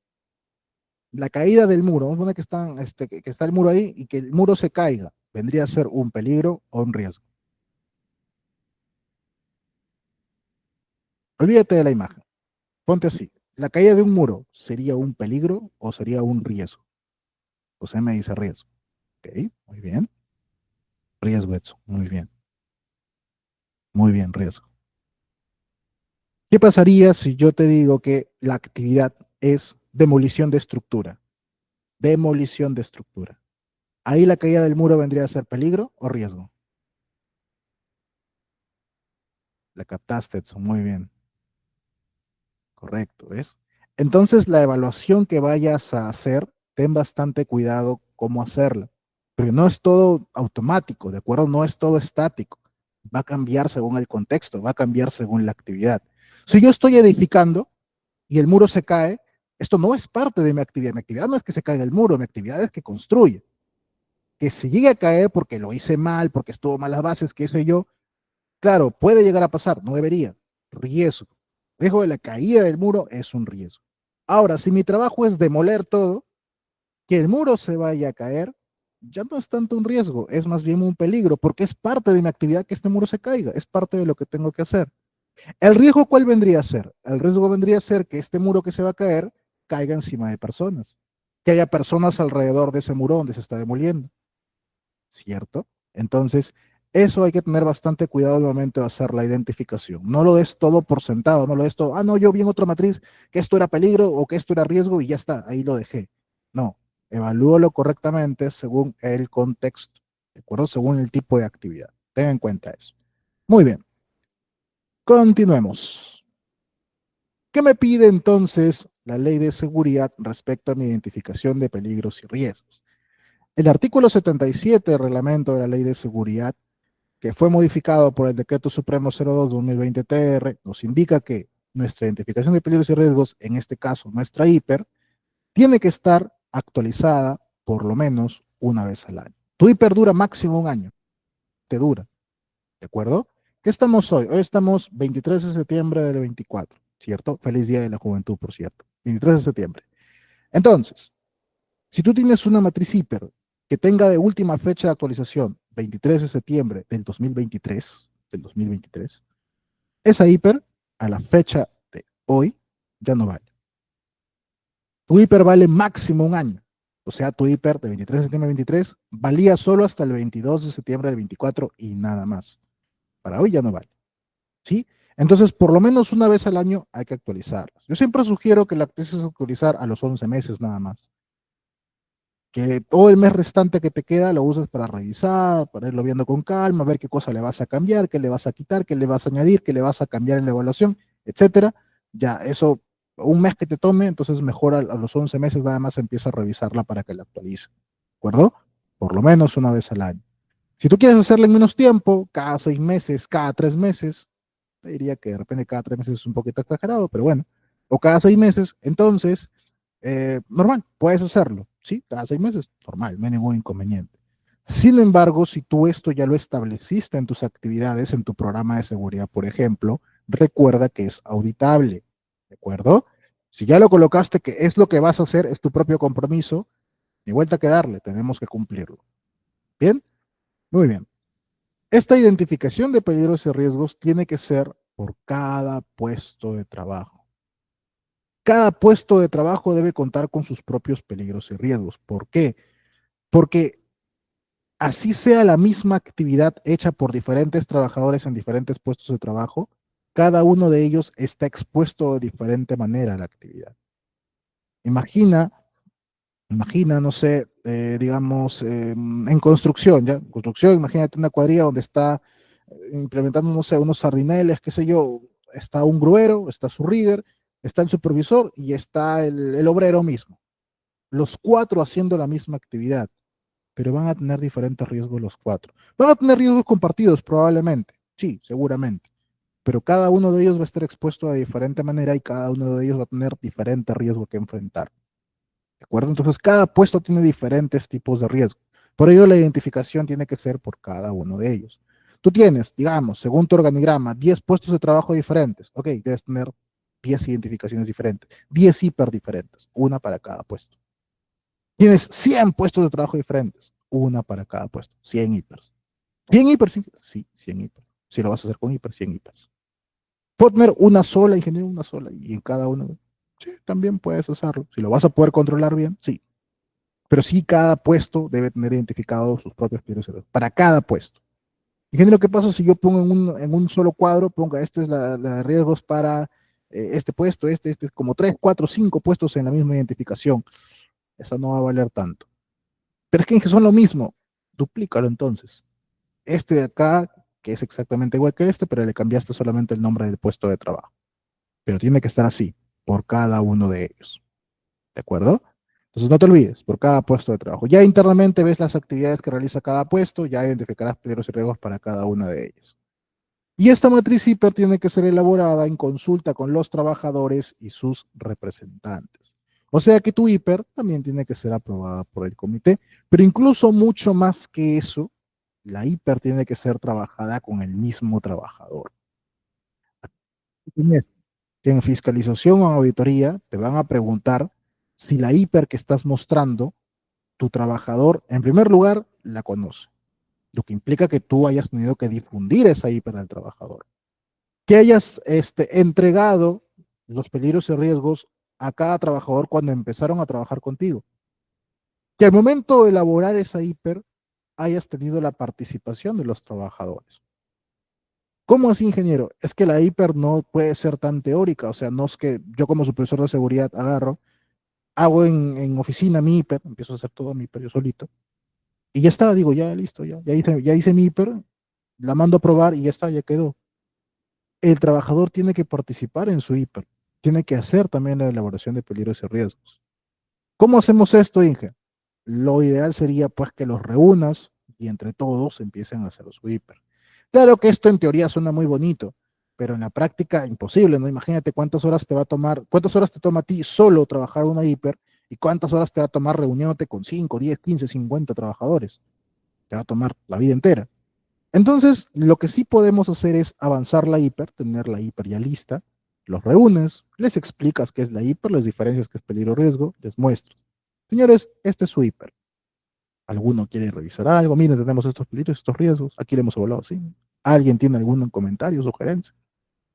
La caída del muro, vamos a poner que está el muro ahí y que el muro se caiga, ¿vendría a ser un peligro o un riesgo? Olvídate de la imagen. Ponte así. ¿La caída de un muro sería un peligro o sería un riesgo? José me dice riesgo. Ok, muy bien. Riesgo, Edson. Muy bien. Muy bien, riesgo. ¿Qué pasaría si yo te digo que la actividad es demolición de estructura? Demolición de estructura. Ahí la caída del muro vendría a ser peligro o riesgo. La captaste, Edson. Muy bien. Correcto, ¿ves? Entonces, la evaluación que vayas a hacer, ten bastante cuidado cómo hacerla, porque no es todo automático, ¿de acuerdo? No es todo estático. Va a cambiar según el contexto, va a cambiar según la actividad. Si yo estoy edificando y el muro se cae, esto no es parte de mi actividad. Mi actividad no es que se caiga el muro, mi actividad es que construye. Que se llegue a caer porque lo hice mal, porque estuvo mal las bases, qué sé yo, claro, puede llegar a pasar, no debería. Riesgo. Riesgo de la caída del muro es un riesgo. Ahora, si mi trabajo es demoler todo, que el muro se vaya a caer, ya no es tanto un riesgo, es más bien un peligro, porque es parte de mi actividad que este muro se caiga, es parte de lo que tengo que hacer. ¿El riesgo cuál vendría a ser? El riesgo vendría a ser que este muro que se va a caer caiga encima de personas, que haya personas alrededor de ese muro donde se está demoliendo. ¿Cierto? Entonces, eso hay que tener bastante cuidado al momento de hacer la identificación. No lo des todo por sentado, no lo des todo, no, yo vi en otra matriz que esto era peligro o que esto era riesgo y ya está, ahí lo dejé. No, evalúalo correctamente según el contexto, ¿de acuerdo? Según el tipo de actividad. Ten en cuenta eso. Muy bien, continuemos. ¿Qué me pide entonces la ley de seguridad respecto a mi identificación de peligros y riesgos? El artículo 77 del reglamento de la ley de seguridad, que fue modificado por el Decreto Supremo 02-2020-TR, nos indica que nuestra identificación de peligros y riesgos, en este caso nuestra hiper, tiene que estar actualizada por lo menos una vez al año. Tu hiper dura máximo un año, te dura, ¿de acuerdo? ¿Qué estamos hoy? Hoy estamos 23 de septiembre del 24, ¿cierto? Feliz Día de la Juventud, por cierto. 23 de septiembre. Entonces, si tú tienes una matriz hiper que tenga de última fecha de actualización 23 de septiembre del 2023, esa hiper a la fecha de hoy ya no vale. Tu hiper vale máximo un año. O sea, tu hiper de 23 de septiembre del 23 valía solo hasta el 22 de septiembre del 24 y nada más. Para hoy ya no vale. ¿Sí? Entonces, por lo menos una vez al año hay que actualizarlas. Yo siempre sugiero que la empieces a actualizar a los 11 meses nada más, que todo el mes restante que te queda lo uses para revisar, para irlo viendo con calma, ver qué cosa le vas a cambiar, qué le vas a quitar, qué le vas a añadir, qué le vas a cambiar en la evaluación, etcétera. Ya, eso, un mes que te tome, entonces mejor a los 11 meses nada más empieza a revisarla para que la actualice. ¿De acuerdo? Por lo menos una vez al año. Si tú quieres hacerla en menos tiempo, cada 6 meses, cada 3 meses, te diría que de repente cada 3 meses es un poquito exagerado, pero bueno, o cada 6 meses, entonces normal, puedes hacerlo, ¿sí? Cada 6 meses, normal, no hay ningún inconveniente. Sin embargo, si tú esto ya lo estableciste en tus actividades, en tu programa de seguridad, por ejemplo, recuerda que es auditable, ¿de acuerdo? Si ya lo colocaste que es lo que vas a hacer, es tu propio compromiso, ni vuelta que darle, tenemos que cumplirlo. ¿Bien? Muy bien. Esta identificación de peligros y riesgos tiene que ser por cada puesto de trabajo. Cada puesto de trabajo debe contar con sus propios peligros y riesgos. ¿Por qué? Porque así sea la misma actividad hecha por diferentes trabajadores en diferentes puestos de trabajo, cada uno de ellos está expuesto de diferente manera a la actividad. Imagina, imagina, no sé, digamos, en construcción, ¿ya? Construcción, imagínate una cuadrilla donde está implementando, no sé, unos sardineles, qué sé yo, está un gruero, está su rigger, está el supervisor y está el obrero mismo. Los cuatro haciendo la misma actividad, pero van a tener diferentes riesgos los cuatro. Van a tener riesgos compartidos probablemente, sí, seguramente, pero cada uno de ellos va a estar expuesto de diferente manera y cada uno de ellos va a tener diferente riesgo que enfrentar. ¿De acuerdo? Entonces, cada puesto tiene diferentes tipos de riesgo. Por ello, la identificación tiene que ser por cada uno de ellos. Tú tienes, digamos, según tu organigrama, 10 puestos de trabajo diferentes. Ok, debes tener 10 identificaciones diferentes, 10 hiper diferentes, una para cada puesto. Tienes 100 puestos de trabajo diferentes, una para cada puesto, 100 hipers. 100 hipers, sí, 100 hipers. Si lo vas a hacer con hiper, 100 hipers. Puedo tener una sola, ingeniero, una sola, y en cada uno, sí, también puedes hacerlo. Si lo vas a poder controlar bien, sí. Pero sí, cada puesto debe tener identificado sus propios prioridades para cada puesto. Ingeniero, ¿qué pasa si yo pongo en un solo cuadro, ponga, esto es la de riesgos para este puesto, como 3, 4, 5 puestos en la misma identificación? Esa no va a valer tanto. Pero es que son lo mismo, duplícalo entonces. Este de acá, que es exactamente igual que este, pero le cambiaste solamente el nombre del puesto de trabajo. Pero tiene que estar así, por cada uno de ellos. ¿De acuerdo? Entonces no te olvides, por cada puesto de trabajo. Ya internamente ves las actividades que realiza cada puesto, ya identificarás peligros y riesgos para cada una de ellas. Y esta matriz hiper tiene que ser elaborada en consulta con los trabajadores y sus representantes. O sea que tu hiper también tiene que ser aprobada por el comité, pero incluso mucho más que eso, la hiper tiene que ser trabajada con el mismo trabajador. Tienes que en fiscalización o auditoría te van a preguntar si la hiper que estás mostrando, tu trabajador, en primer lugar, la conoce, lo que implica que tú hayas tenido que difundir esa hiper al trabajador, que hayas entregado los peligros y riesgos a cada trabajador cuando empezaron a trabajar contigo, que al momento de elaborar esa hiper hayas tenido la participación de los trabajadores. ¿Cómo así, ingeniero? Es que la hiper no puede ser tan teórica, o sea, no es que yo como supervisor de seguridad agarro, hago en oficina mi hiper, empiezo a hacer todo mi hiper yo solito, y ya está, digo, ya listo, ya hice mi hiper, la mando a probar y ya está, ya quedó. El trabajador tiene que participar en su hiper, tiene que hacer también la elaboración de peligros y riesgos. ¿Cómo hacemos esto, Inge? Lo ideal sería pues que los reúnas y entre todos empiecen a hacer su hiper. Claro que esto en teoría suena muy bonito, pero en la práctica imposible, ¿no? Imagínate cuántas horas te va a tomar, cuántas horas te toma a ti solo trabajar una hiper y cuántas horas te va a tomar reuniéndote con 5, 10, 15, 50 trabajadores. Te va a tomar la vida entera. Entonces, lo que sí podemos hacer es avanzar la hiper, tener la hiper ya lista, los reúnes, les explicas qué es la hiper, las diferencias que es peligro riesgo, les muestras. Señores, este es su hiper. ¿Alguno quiere revisar algo? Miren, tenemos estos peligros, estos riesgos, aquí le hemos evaluado así. ¿Alguien tiene algún comentario, sugerencia?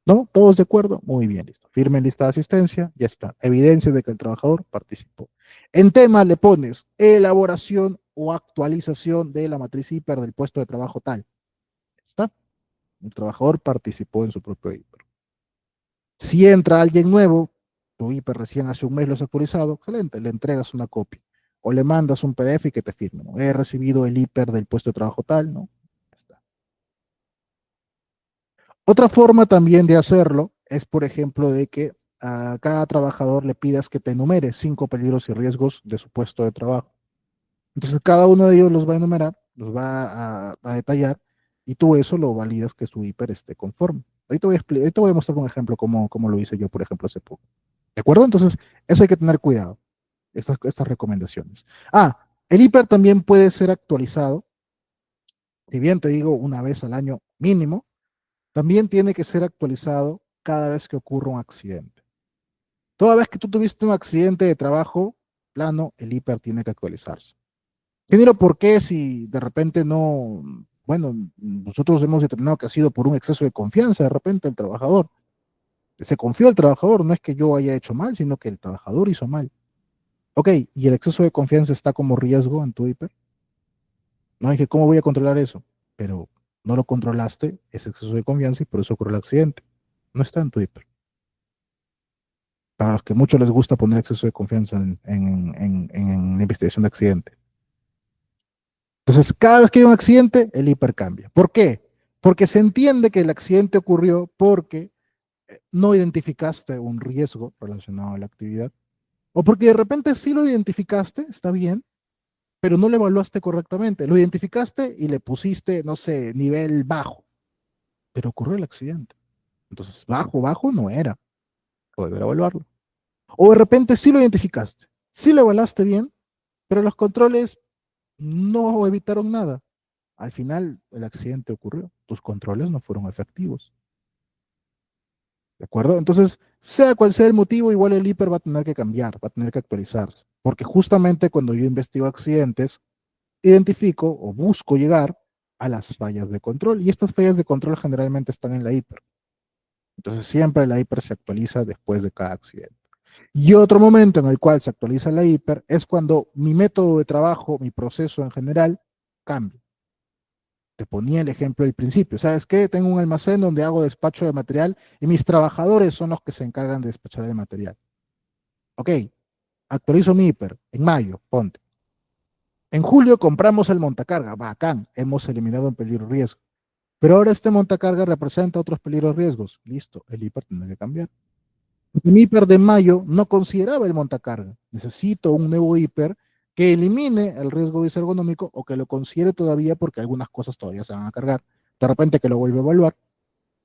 ¿No? ¿Todos de acuerdo? Muy bien, listo. Firmen lista de asistencia, ya está. Evidencia de que el trabajador participó. En tema le pones elaboración o actualización de la matriz hiper del puesto de trabajo tal. ¿Está? El trabajador participó en su propio hiper. Si entra alguien nuevo, tu hiper recién hace un mes lo has actualizado, excelente, le entregas una copia. O le mandas un PDF y que te firme, ¿no? He recibido el hiper del puesto de trabajo tal, ¿no? Ya está. Otra forma también de hacerlo es, por ejemplo, de que a cada trabajador le pidas que te enumere 5 peligros y riesgos de su puesto de trabajo. Entonces, cada uno de ellos los va a enumerar, los va a detallar, y tú eso lo validas que su hiper esté conforme. Ahorita voy a mostrar un ejemplo como lo hice yo, por ejemplo, hace poco. ¿De acuerdo? Entonces, eso hay que tener cuidado, estas recomendaciones. Ah, el hiper también puede ser actualizado si bien te digo una vez al año mínimo, también tiene que ser actualizado cada vez que ocurra un accidente. Toda vez que tú tuviste un accidente de trabajo, plano, el hiper tiene que actualizarse. Ingeniero, ¿por qué si de repente no, bueno, nosotros hemos determinado que ha sido por un exceso de confianza de repente el trabajador? Se confió el trabajador, no es que yo haya hecho mal, sino que el trabajador hizo mal. Ok, y el exceso de confianza está como riesgo en tu hiper. No dije, ¿cómo voy a controlar eso? Pero no lo controlaste, ese exceso de confianza y por eso ocurrió el accidente. No está en tu hiper. Para los que mucho les gusta poner exceso de confianza en la investigación de accidente. Entonces, cada vez que hay un accidente, el hiper cambia. ¿Por qué? Porque se entiende que el accidente ocurrió porque no identificaste un riesgo relacionado a la actividad, o porque de repente sí lo identificaste, está bien, pero no lo evaluaste correctamente. Lo identificaste y le pusiste, no sé, nivel bajo, pero ocurrió el accidente. Entonces, bajo, bajo no era. Volver a evaluarlo. O de repente sí lo identificaste, sí lo evaluaste bien, pero los controles no evitaron nada. Al final, el accidente ocurrió. Tus controles no fueron efectivos. ¿De acuerdo? Entonces, sea cual sea el motivo, igual el hiper va a tener que cambiar, va a tener que actualizarse. Porque justamente cuando yo investigo accidentes, identifico o busco llegar a las fallas de control. Y estas fallas de control generalmente están en la hiper. Entonces, siempre la hiper se actualiza después de cada accidente. Y otro momento en el cual se actualiza la hiper es cuando mi método de trabajo, mi proceso en general, cambia. Te ponía el ejemplo al principio. ¿Sabes qué? Tengo un almacén donde hago despacho de material y mis trabajadores son los que se encargan de despachar el material. Ok, actualizo mi hiper en mayo, ponte. En julio compramos el montacarga, bacán, hemos eliminado un peligro riesgo. Pero ahora este montacarga representa otros peligros riesgos. Listo, el hiper tiene que cambiar. Mi hiper de mayo no consideraba el montacarga. Necesito un nuevo hiper que elimine el riesgo visergonómico o que lo considere todavía porque algunas cosas todavía se van a cargar. De repente que lo vuelva a evaluar,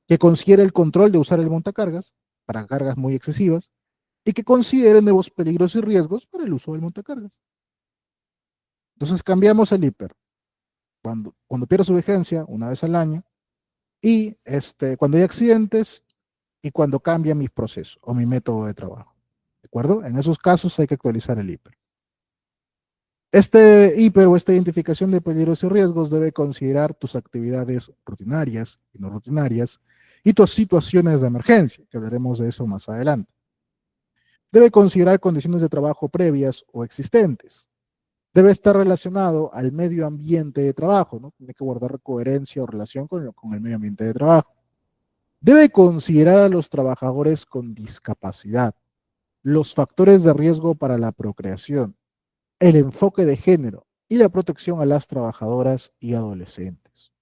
que considere el control de usar el montacargas para cargas muy excesivas y que considere nuevos peligros y riesgos para el uso del montacargas. Entonces cambiamos el hiper cuando pierde su vigencia una vez al año y cuando hay accidentes y cuando cambia mi proceso o mi método de trabajo. ¿De acuerdo? En esos casos hay que actualizar el hiper. Este hiper o esta identificación de peligros y riesgos debe considerar tus actividades rutinarias y no rutinarias y tus situaciones de emergencia, que hablaremos de eso más adelante. Debe considerar condiciones de trabajo previas o existentes. Debe estar relacionado al medio ambiente de trabajo, ¿no? Tiene que guardar coherencia o relación con el medio ambiente de trabajo. Debe considerar a los trabajadores con discapacidad, los factores de riesgo para la procreación, el enfoque de género y la protección a las trabajadoras y adolescentes.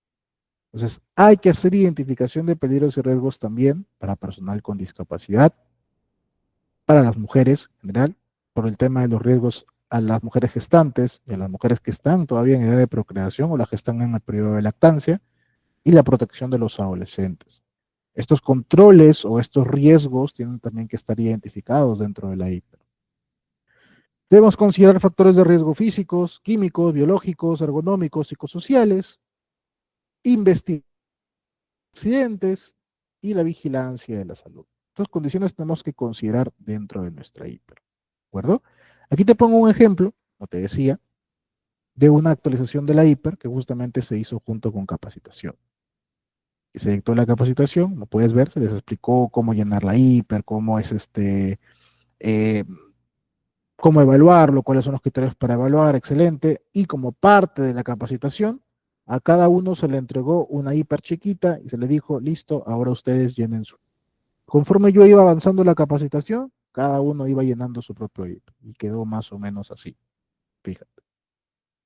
Entonces, hay que hacer identificación de peligros y riesgos también para personal con discapacidad, para las mujeres en general, por el tema de los riesgos a las mujeres gestantes y a las mujeres que están todavía en edad de procreación o las que están en el periodo de lactancia, y la protección de los adolescentes. Estos controles o estos riesgos tienen también que estar identificados dentro de la IPER. Debemos considerar factores de riesgo físicos, químicos, biológicos, ergonómicos, psicosociales, investigar accidentes y la vigilancia de la salud. Estas condiciones tenemos que considerar dentro de nuestra hiper. ¿De acuerdo? Aquí te pongo un ejemplo, como te decía, de una actualización de la hiper que justamente se hizo junto con capacitación. Y se dictó la capacitación, como puedes ver, se les explicó cómo llenar la hiper, cómo es eh, cómo evaluarlo, cuáles son los criterios para evaluar, excelente. Y como parte de la capacitación, a cada uno se le entregó una hiper chiquita y se le dijo, listo, ahora ustedes llenen su. Conforme yo iba avanzando la capacitación, cada uno iba llenando su propio hiper y quedó más o menos así. Fíjate.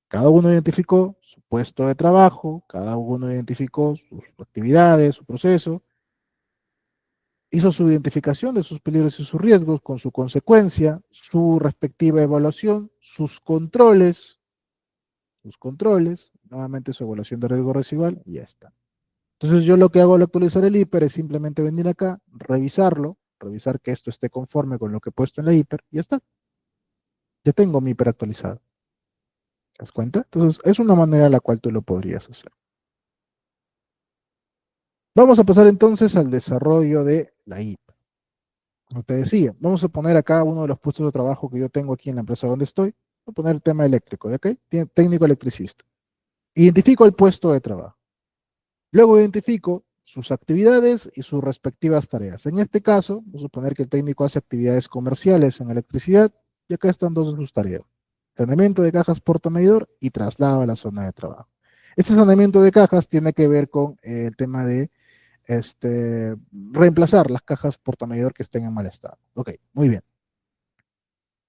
Cada uno identificó su puesto de trabajo, cada uno identificó sus actividades, su proceso, hizo su identificación de sus peligros y sus riesgos con su consecuencia, su respectiva evaluación, sus controles, nuevamente su evaluación de riesgo residual y ya está. Entonces yo lo que hago al actualizar el hiper es simplemente venir acá, revisarlo, revisar que esto esté conforme con lo que he puesto en la hiper y ya está. Ya tengo mi hiper actualizado. ¿Te das cuenta? Entonces es una manera en la cual tú lo podrías hacer. Vamos a pasar entonces al desarrollo de la IP. Como te decía, vamos a poner acá uno de los puestos de trabajo que yo tengo aquí en la empresa donde estoy. Voy a poner el tema eléctrico, ¿ok? Técnico electricista. Identifico el puesto de trabajo. Luego identifico sus actividades y sus respectivas tareas. En este caso, vamos a suponer que el técnico hace actividades comerciales en electricidad y acá están dos de sus tareas. Saneamiento de cajas portamedidor y traslado a la zona de trabajo. Este saneamiento de cajas tiene que ver con el tema de reemplazar las cajas portamedidor que estén en mal estado. Ok, muy bien.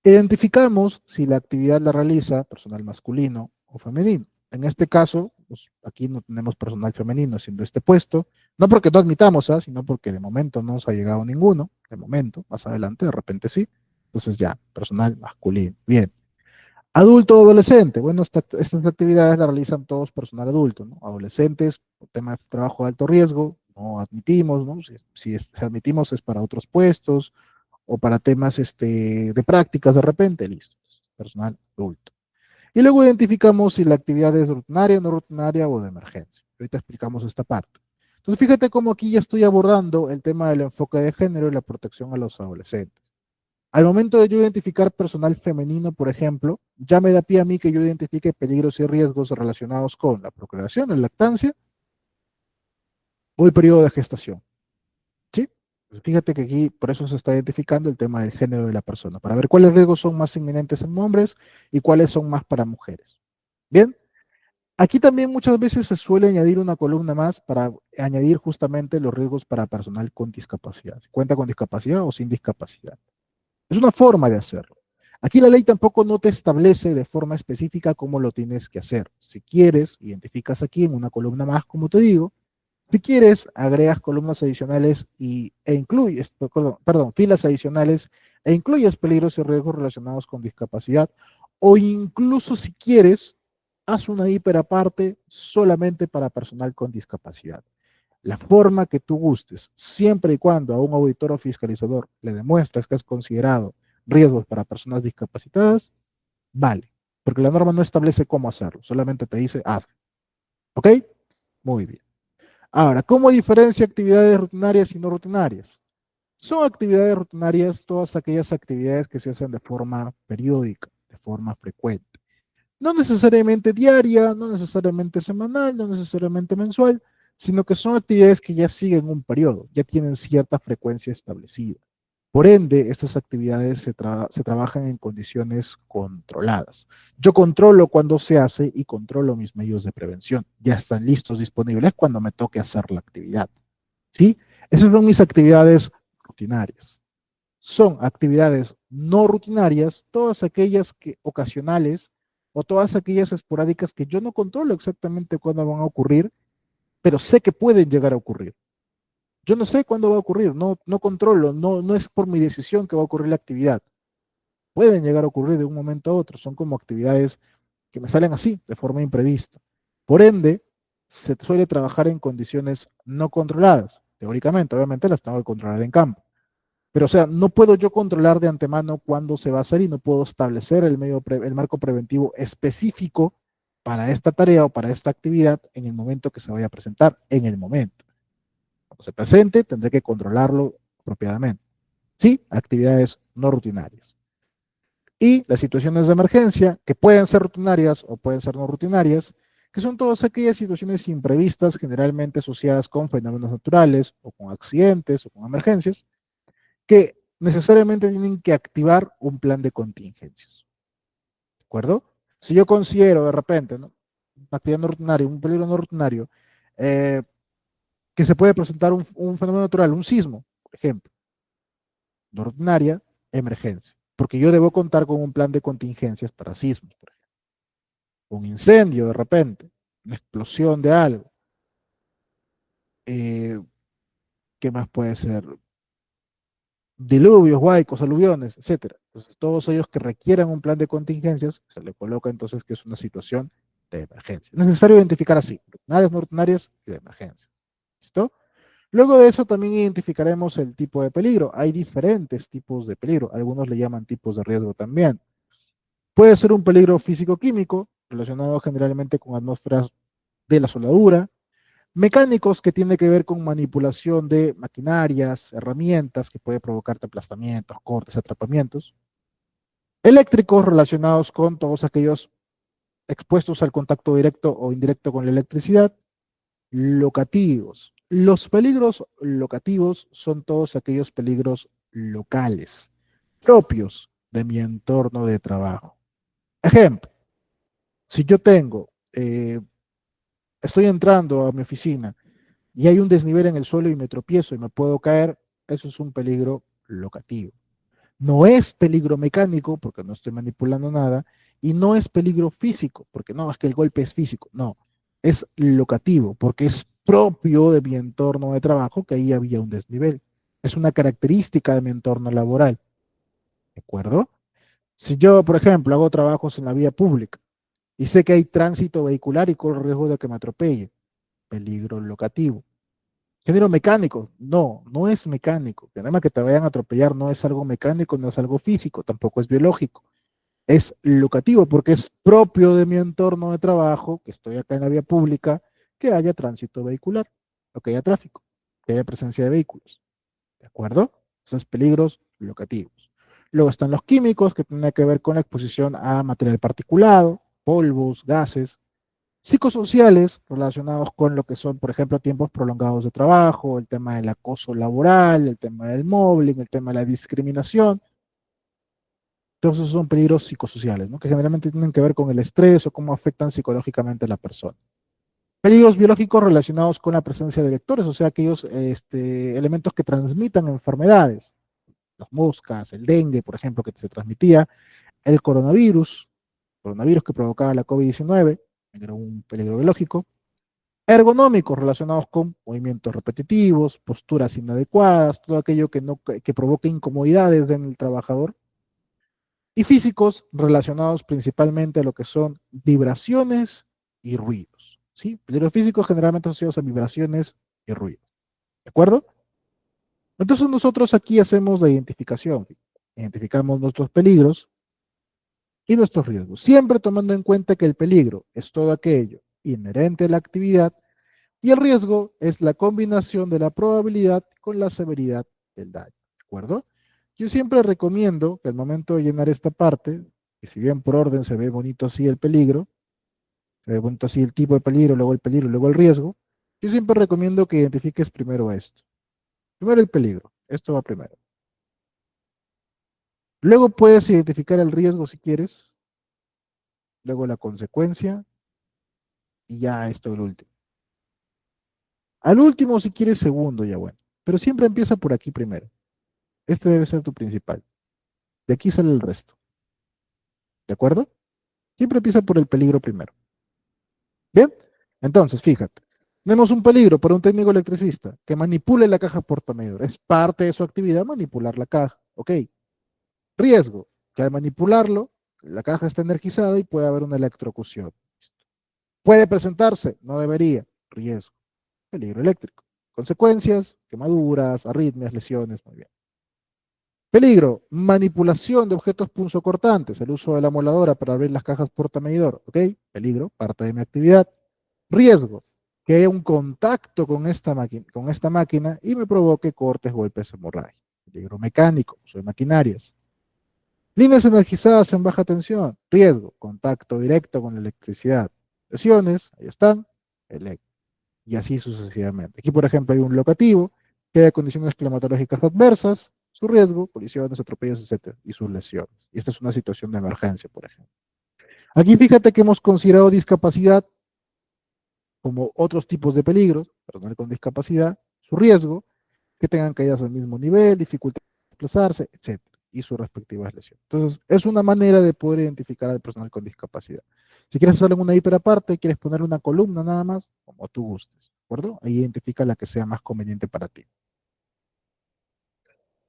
Identificamos si la actividad la realiza personal masculino o femenino. En este caso, pues, aquí no tenemos personal femenino siendo este puesto, no porque no admitamos, sino porque de momento no nos ha llegado ninguno, de momento, más adelante, de repente sí. Entonces ya, personal masculino. Bien. Adulto o adolescente. Bueno, estas actividades las realizan todos personal adulto, ¿no? Adolescentes, por tema de trabajo de alto riesgo, no admitimos, ¿no? Si admitimos es para otros puestos o para temas de prácticas de repente, listo. Personal adulto. Y luego identificamos si la actividad es rutinaria, no rutinaria o de emergencia. Ahorita explicamos esta parte. Entonces, fíjate cómo aquí ya estoy abordando el tema del enfoque de género y la protección a los adolescentes. Al momento de yo identificar personal femenino, por ejemplo, ya me da pie a mí que yo identifique peligros y riesgos relacionados con la procreación, la lactancia o el periodo de gestación. ¿Sí? Pues fíjate que aquí por eso se está identificando el tema del género de la persona, para ver cuáles riesgos son más inminentes en hombres y cuáles son más para mujeres. Bien, aquí también muchas veces se suele añadir una columna más para añadir justamente los riesgos para personal con discapacidad. Si cuenta con discapacidad o sin discapacidad. Es una forma de hacerlo. Aquí la ley tampoco no te establece de forma específica cómo lo tienes que hacer. Si quieres, identificas aquí en una columna más, como te digo. Si quieres, agregas columnas adicionales e incluyes, perdón, filas adicionales e incluyes peligros y riesgos relacionados con discapacidad. O incluso si quieres, haz una hiper aparte solamente para personal con discapacidad. La forma que tú gustes, siempre y cuando a un auditor o fiscalizador le demuestres que has considerado riesgos para personas discapacitadas, vale, porque la norma no establece cómo hacerlo, solamente te dice hazlo. ¿Ok? Muy bien. Ahora, ¿cómo diferencia actividades rutinarias y no rutinarias? Son actividades rutinarias todas aquellas actividades que se hacen de forma periódica, de forma frecuente. No necesariamente diaria, no necesariamente semanal, no necesariamente mensual, sino que son actividades que ya siguen un periodo, ya tienen cierta frecuencia establecida. Por ende, estas actividades se trabajan en condiciones controladas. Yo controlo cuándo se hace y controlo mis medios de prevención. Ya están listos, disponibles cuando me toque hacer la actividad. ¿Sí? Esas son mis actividades rutinarias. Son actividades no rutinarias, todas aquellas que ocasionales o todas aquellas esporádicas que yo no controlo exactamente cuándo van a ocurrir, pero sé que pueden llegar a ocurrir. Yo no sé cuándo va a ocurrir, no controlo, no es por mi decisión que va a ocurrir la actividad. Pueden llegar a ocurrir de un momento a otro, son como actividades que me salen así, de forma imprevista. Por ende, se suele trabajar en condiciones no controladas. Teóricamente, obviamente las tengo que controlar en campo. Pero, o sea, no puedo yo controlar de antemano cuándo se va a hacer y no puedo establecer el marco preventivo específico para esta tarea o para esta actividad en el momento que se vaya a presentar, en el momento. Cuando se presente, tendré que controlarlo apropiadamente. Sí, actividades no rutinarias. Y las situaciones de emergencia, que pueden ser rutinarias o pueden ser no rutinarias, que son todas aquellas situaciones imprevistas generalmente asociadas con fenómenos naturales o con accidentes o con emergencias, que necesariamente tienen que activar un plan de contingencias. ¿De acuerdo? Si yo considero de repente, ¿no? Una actividad no rutinaria, un peligro no rutinario, eh, que se puede presentar un fenómeno natural, un sismo, por ejemplo, no rutinaria, emergencia. Porque yo debo contar con un plan de contingencias para sismos, por ejemplo. Un incendio de repente, una explosión de algo. Eh, ¿Qué más puede ser? Diluvios, huaicos, aluviones, etcétera. Entonces, todos ellos que requieran un plan de contingencias, se le coloca entonces que es una situación de emergencia. Es necesario identificar así, ordinarias, no ordinarias y de emergencia. ¿Listo? Luego de eso también identificaremos el tipo de peligro. Hay diferentes tipos de peligro. Algunos le llaman tipos de riesgo también. Puede ser un peligro físico-químico, relacionado generalmente con atmósferas de la soldadura, Mecánicos, que tiene que ver con manipulación de maquinarias, herramientas, que puede provocarte aplastamientos, cortes, atrapamientos. Eléctricos, relacionados con todos aquellos expuestos al contacto directo o indirecto con la electricidad. Locativos. Los peligros locativos son todos aquellos peligros locales, propios de mi entorno de trabajo. Ejemplo, si yo estoy entrando a mi oficina y hay un desnivel en el suelo y me tropiezo y me puedo caer, eso es un peligro locativo. No es peligro mecánico porque no estoy manipulando nada y no es peligro físico porque no, es que el golpe es físico, no, es locativo porque es propio de mi entorno de trabajo que ahí había un desnivel. Es una característica de mi entorno laboral, ¿de acuerdo? Si yo, por ejemplo, hago trabajos en la vía pública y sé que hay tránsito vehicular y corro riesgo de que me atropelle, peligro locativo. Género mecánico, no, no es mecánico. El tema que te vayan a atropellar no es algo mecánico, no es algo físico, tampoco es biológico. Es locativo porque es propio de mi entorno de trabajo, que estoy acá en la vía pública, que haya tránsito vehicular, o que haya tráfico, que haya presencia de vehículos. ¿De acuerdo? Esos peligros locativos. Luego están los químicos, que tienen que ver con la exposición a material particulado, polvos, gases, psicosociales relacionados con lo que son, por ejemplo, tiempos prolongados de trabajo, el tema del acoso laboral, el tema del mobbing, el tema de la discriminación. Todos esos son peligros psicosociales, ¿no? Que generalmente tienen que ver con el estrés o cómo afectan psicológicamente a la persona. Peligros biológicos relacionados con la presencia de vectores, o sea, aquellos elementos que transmitan enfermedades, las moscas, el dengue, por ejemplo, que se transmitía, el coronavirus que provocaba la COVID-19, era un peligro biológico. Ergonómicos relacionados con movimientos repetitivos, posturas inadecuadas, todo aquello que, no, que provoque incomodidades en el trabajador. Y físicos relacionados principalmente a lo que son vibraciones y ruidos. ¿Sí? Peligros físicos generalmente asociados a vibraciones y ruidos. ¿De acuerdo? Entonces nosotros aquí hacemos la identificación. Identificamos nuestros peligros y nuestros riesgos, siempre tomando en cuenta que el peligro es todo aquello inherente a la actividad y el riesgo es la combinación de la probabilidad con la severidad del daño, ¿de acuerdo? Yo siempre recomiendo que al momento de llenar esta parte, que si bien por orden se ve bonito así el peligro, se ve bonito así el tipo de peligro, luego el riesgo, yo siempre recomiendo que identifiques primero esto. Primero el peligro, esto va primero. Luego puedes identificar el riesgo si quieres, luego la consecuencia y ya esto el último. Al último si quieres segundo, ya bueno, pero siempre empieza por aquí primero. Este debe ser tu principal. De aquí sale el resto. ¿De acuerdo? Siempre empieza por el peligro primero. Bien, entonces fíjate. Tenemos un peligro para un técnico electricista que manipule la caja portamedidor. Es parte de su actividad manipular la caja. Ok. Riesgo, que al manipularlo, la caja está energizada y puede haber una electrocución. Puede presentarse, no debería. Riesgo, peligro eléctrico. Consecuencias, quemaduras, arritmias, lesiones. Muy bien. Peligro, manipulación de objetos punzocortantes, el uso de la moladora para abrir las cajas portamedidor, ¿ok? Peligro, parte de mi actividad. Riesgo, que haya un contacto con esta máquina y me provoque cortes, golpes, hemorragia. Peligro mecánico, uso de maquinarias. Líneas energizadas en baja tensión, riesgo, contacto directo con la electricidad. Lesiones, ahí están, y así sucesivamente. Aquí, por ejemplo, hay un locativo que hay condiciones climatológicas adversas, su riesgo, colisiones, atropellos, etcétera, y sus lesiones. Y esta es una situación de emergencia, por ejemplo. Aquí fíjate que hemos considerado discapacidad como otros tipos de peligros, personal con discapacidad, su riesgo, que tengan caídas al mismo nivel, dificultad de desplazarse, etcétera, y sus respectivas lesiones. Entonces, es una manera de poder identificar al personal con discapacidad. Si quieres hacerlo en una hiper aparte, quieres poner una columna nada más, como tú gustes, ¿de acuerdo? Ahí identifica la que sea más conveniente para ti.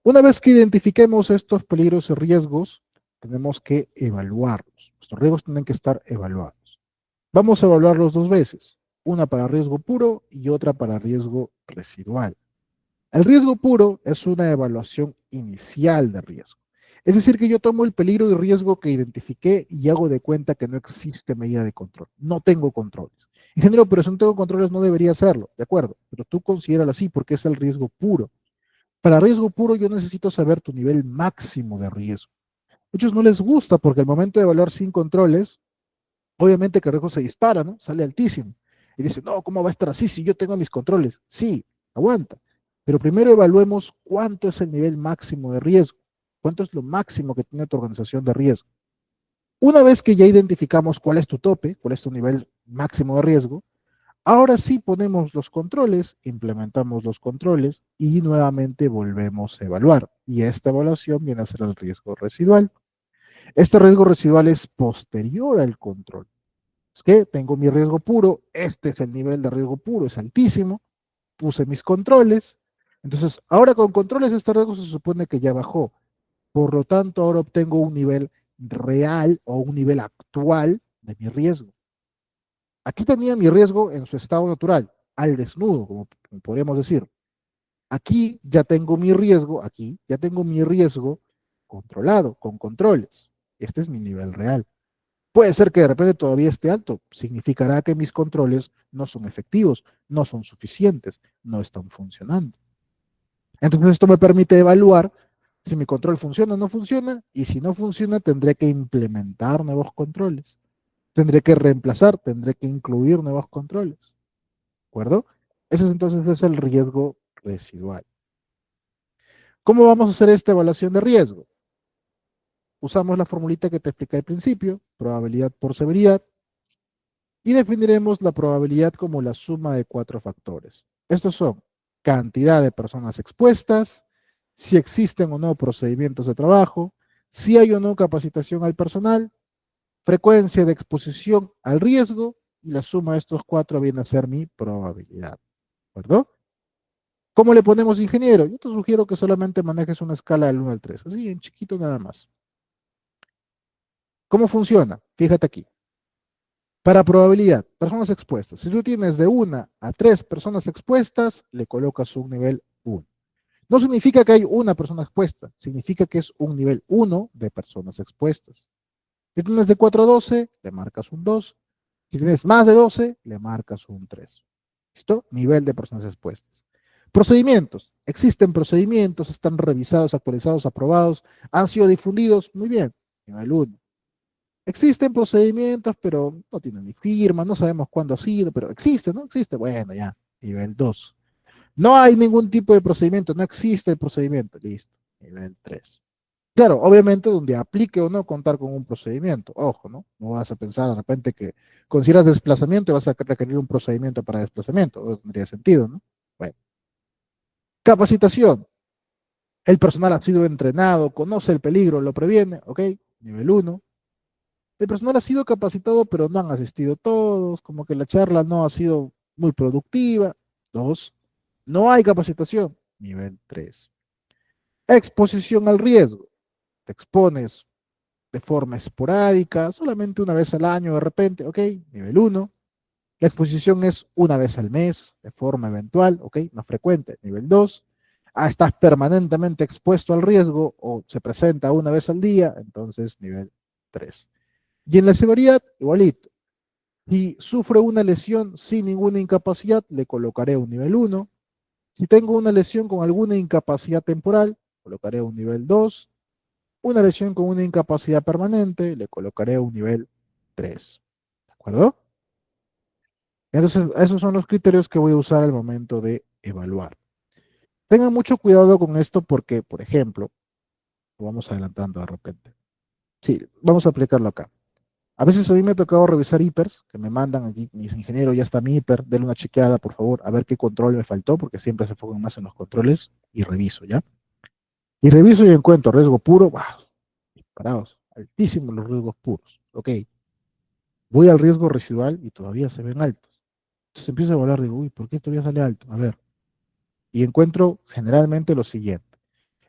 Una vez que identifiquemos estos peligros y riesgos, tenemos que evaluarlos. Nuestros riesgos tienen que estar evaluados. Vamos a evaluarlos dos veces, una para riesgo puro y otra para riesgo residual. El riesgo puro es una evaluación inicial de riesgo. Es decir, que yo tomo el peligro y riesgo que identifiqué y hago de cuenta que no existe medida de control. No tengo controles. Ingeniero, pero si no tengo controles no debería hacerlo, de acuerdo, pero tú considéralo así porque es el riesgo puro. Para riesgo puro yo necesito saber tu nivel máximo de riesgo. Muchos no les gusta porque al momento de evaluar sin controles, obviamente que el riesgo se dispara, ¿no? Sale altísimo. Y dice, no, ¿cómo va a estar así si yo tengo mis controles? Sí, aguanta. Pero primero evaluemos cuánto es el nivel máximo de riesgo. ¿Cuánto es lo máximo que tiene tu organización de riesgo? Una vez que ya identificamos cuál es tu tope, cuál es tu nivel máximo de riesgo, ahora sí ponemos los controles, implementamos los controles y nuevamente volvemos a evaluar. Y esta evaluación viene a ser el riesgo residual. Este riesgo residual es posterior al control. Es que tengo mi riesgo puro, este es el nivel de riesgo puro, es altísimo, puse mis controles, entonces ahora con controles este riesgo se supone que ya bajó, por lo tanto ahora obtengo un nivel real o un nivel actual de mi riesgo. Aquí tenía mi riesgo en su estado natural, al desnudo, como podríamos decir. Aquí ya tengo mi riesgo, aquí ya tengo mi riesgo controlado, con controles. Este es mi nivel real. Puede ser que de repente todavía esté alto. Significará que mis controles no son efectivos, no son suficientes, no están funcionando. Entonces esto me permite evaluar si mi control funciona o no funciona, y si no funciona tendré que implementar nuevos controles. Tendré que reemplazar, tendré que incluir nuevos controles. ¿De acuerdo? Ese entonces es el riesgo residual. ¿Cómo vamos a hacer esta evaluación de riesgo? Usamos la formulita que te expliqué al principio, probabilidad por severidad, y definiremos la probabilidad como la suma de cuatro factores. Estos son cantidad de personas expuestas, si existen o no procedimientos de trabajo, si hay o no capacitación al personal, frecuencia de exposición al riesgo, y la suma de estos cuatro viene a ser mi probabilidad. ¿De acuerdo? ¿Cómo le ponemos ingeniero? Yo te sugiero que solamente manejes una escala del 1 al 3, así en chiquito nada más. ¿Cómo funciona? Fíjate aquí. Para probabilidad, personas expuestas. Si tú tienes de 1 a 3 personas expuestas, le colocas un nivel 1. No significa que hay una persona expuesta, significa que es un nivel 1 de personas expuestas. Si tienes de 4 a 12, le marcas un 2. Si tienes más de 12, le marcas un 3. ¿Listo? Nivel de personas expuestas. Procedimientos. Existen procedimientos, están revisados, actualizados, aprobados, han sido difundidos. Muy bien. Nivel 1. Existen procedimientos, pero no tienen ni firma, no sabemos cuándo ha sido, pero existe, ¿no? Existe. Bueno, ya. Nivel 2. No hay ningún tipo de procedimiento, no existe el procedimiento. Listo. Nivel 3. Claro, obviamente donde aplique o no contar con un procedimiento. Ojo, ¿no? No vas a pensar de repente que consideras desplazamiento y vas a requerir un procedimiento para desplazamiento. No tendría sentido, ¿no? Bueno. Capacitación. El personal ha sido entrenado, conoce el peligro, lo previene, ¿ok? Nivel 1. El personal ha sido capacitado, pero no han asistido todos, como que la charla no ha sido muy productiva. 2. No hay capacitación. Nivel 3. Exposición al riesgo. Te expones de forma esporádica, solamente una vez al año de repente, ok, nivel 1. La exposición es una vez al mes, de forma eventual, ok, más frecuente, nivel 2. Estás permanentemente expuesto al riesgo o se presenta una vez al día, entonces nivel 3. Y en la severidad, igualito. Si sufro una lesión sin ninguna incapacidad, le colocaré un nivel 1. Si tengo una lesión con alguna incapacidad temporal, colocaré un nivel 2. Una lesión con una incapacidad permanente, le colocaré un nivel 3. ¿De acuerdo? Entonces, esos son los criterios que voy a usar al momento de evaluar. Tengan mucho cuidado con esto porque, por ejemplo, lo vamos adelantando de repente. Sí, vamos a aplicarlo acá. A veces a mí me ha tocado revisar hipers, que me mandan aquí, mis ingenieros, ya está mi hiper, denle una chequeada, por favor, a ver qué control me faltó, porque siempre se enfocan más en los controles, y reviso, ¿ya? Y reviso y encuentro riesgo puro, ¡bah! Disparados, altísimos los riesgos puros. Ok, voy al riesgo residual y todavía se ven altos. Entonces empiezo a evaluar, digo, uy, ¿por qué todavía sale alto? A ver, y encuentro generalmente lo siguiente.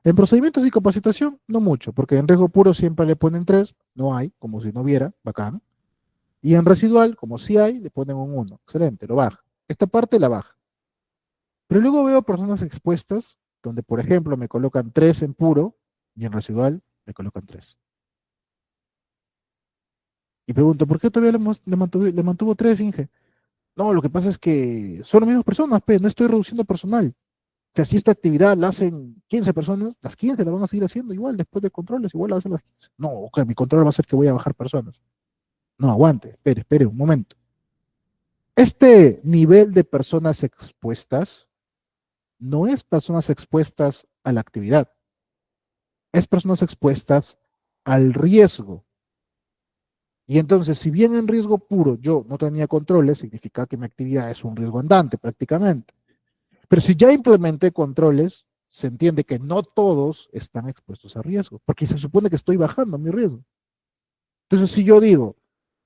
En procedimientos y capacitación, no mucho, porque en riesgo puro siempre le ponen 3, no hay, como si no hubiera, bacán. Y en residual, como sí hay, le ponen un 1. Excelente, lo baja. Esta parte la baja. Pero luego veo personas expuestas, donde por ejemplo me colocan 3 en puro y en residual le colocan 3. Y pregunto, ¿por qué todavía le mantuvo 3, Inge? No, lo que pasa es que son las mismas personas, no estoy reduciendo personal. O sea, si esta actividad la hacen 15 personas, las 15 la van a seguir haciendo igual, después de controles, igual la hacen las 15. No, ok, mi control va a ser que voy a bajar personas. No, aguante, espere un momento. Este nivel de personas expuestas no es personas expuestas a la actividad, es personas expuestas al riesgo. Y entonces, si bien en riesgo puro yo no tenía controles, significa que mi actividad es un riesgo andante prácticamente. Pero si ya implementé controles, se entiende que no todos están expuestos a riesgo, porque se supone que estoy bajando mi riesgo. Entonces, si yo digo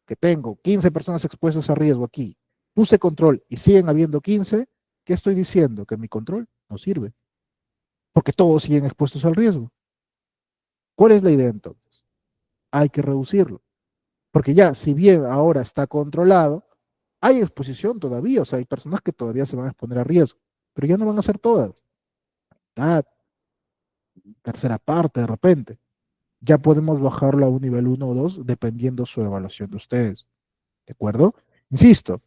que tengo 15 personas expuestas a riesgo aquí, puse control y siguen habiendo 15, ¿qué estoy diciendo? Que mi control no sirve, porque todos siguen expuestos al riesgo. ¿Cuál es la idea entonces? Hay que reducirlo, porque ya, si bien ahora está controlado, hay exposición todavía, o sea, hay personas que todavía se van a exponer a riesgo, pero ya no van a ser todas. Ah, tercera parte de repente. Ya podemos bajarlo a un nivel 1 o 2 dependiendo su evaluación de ustedes. ¿De acuerdo? Insisto,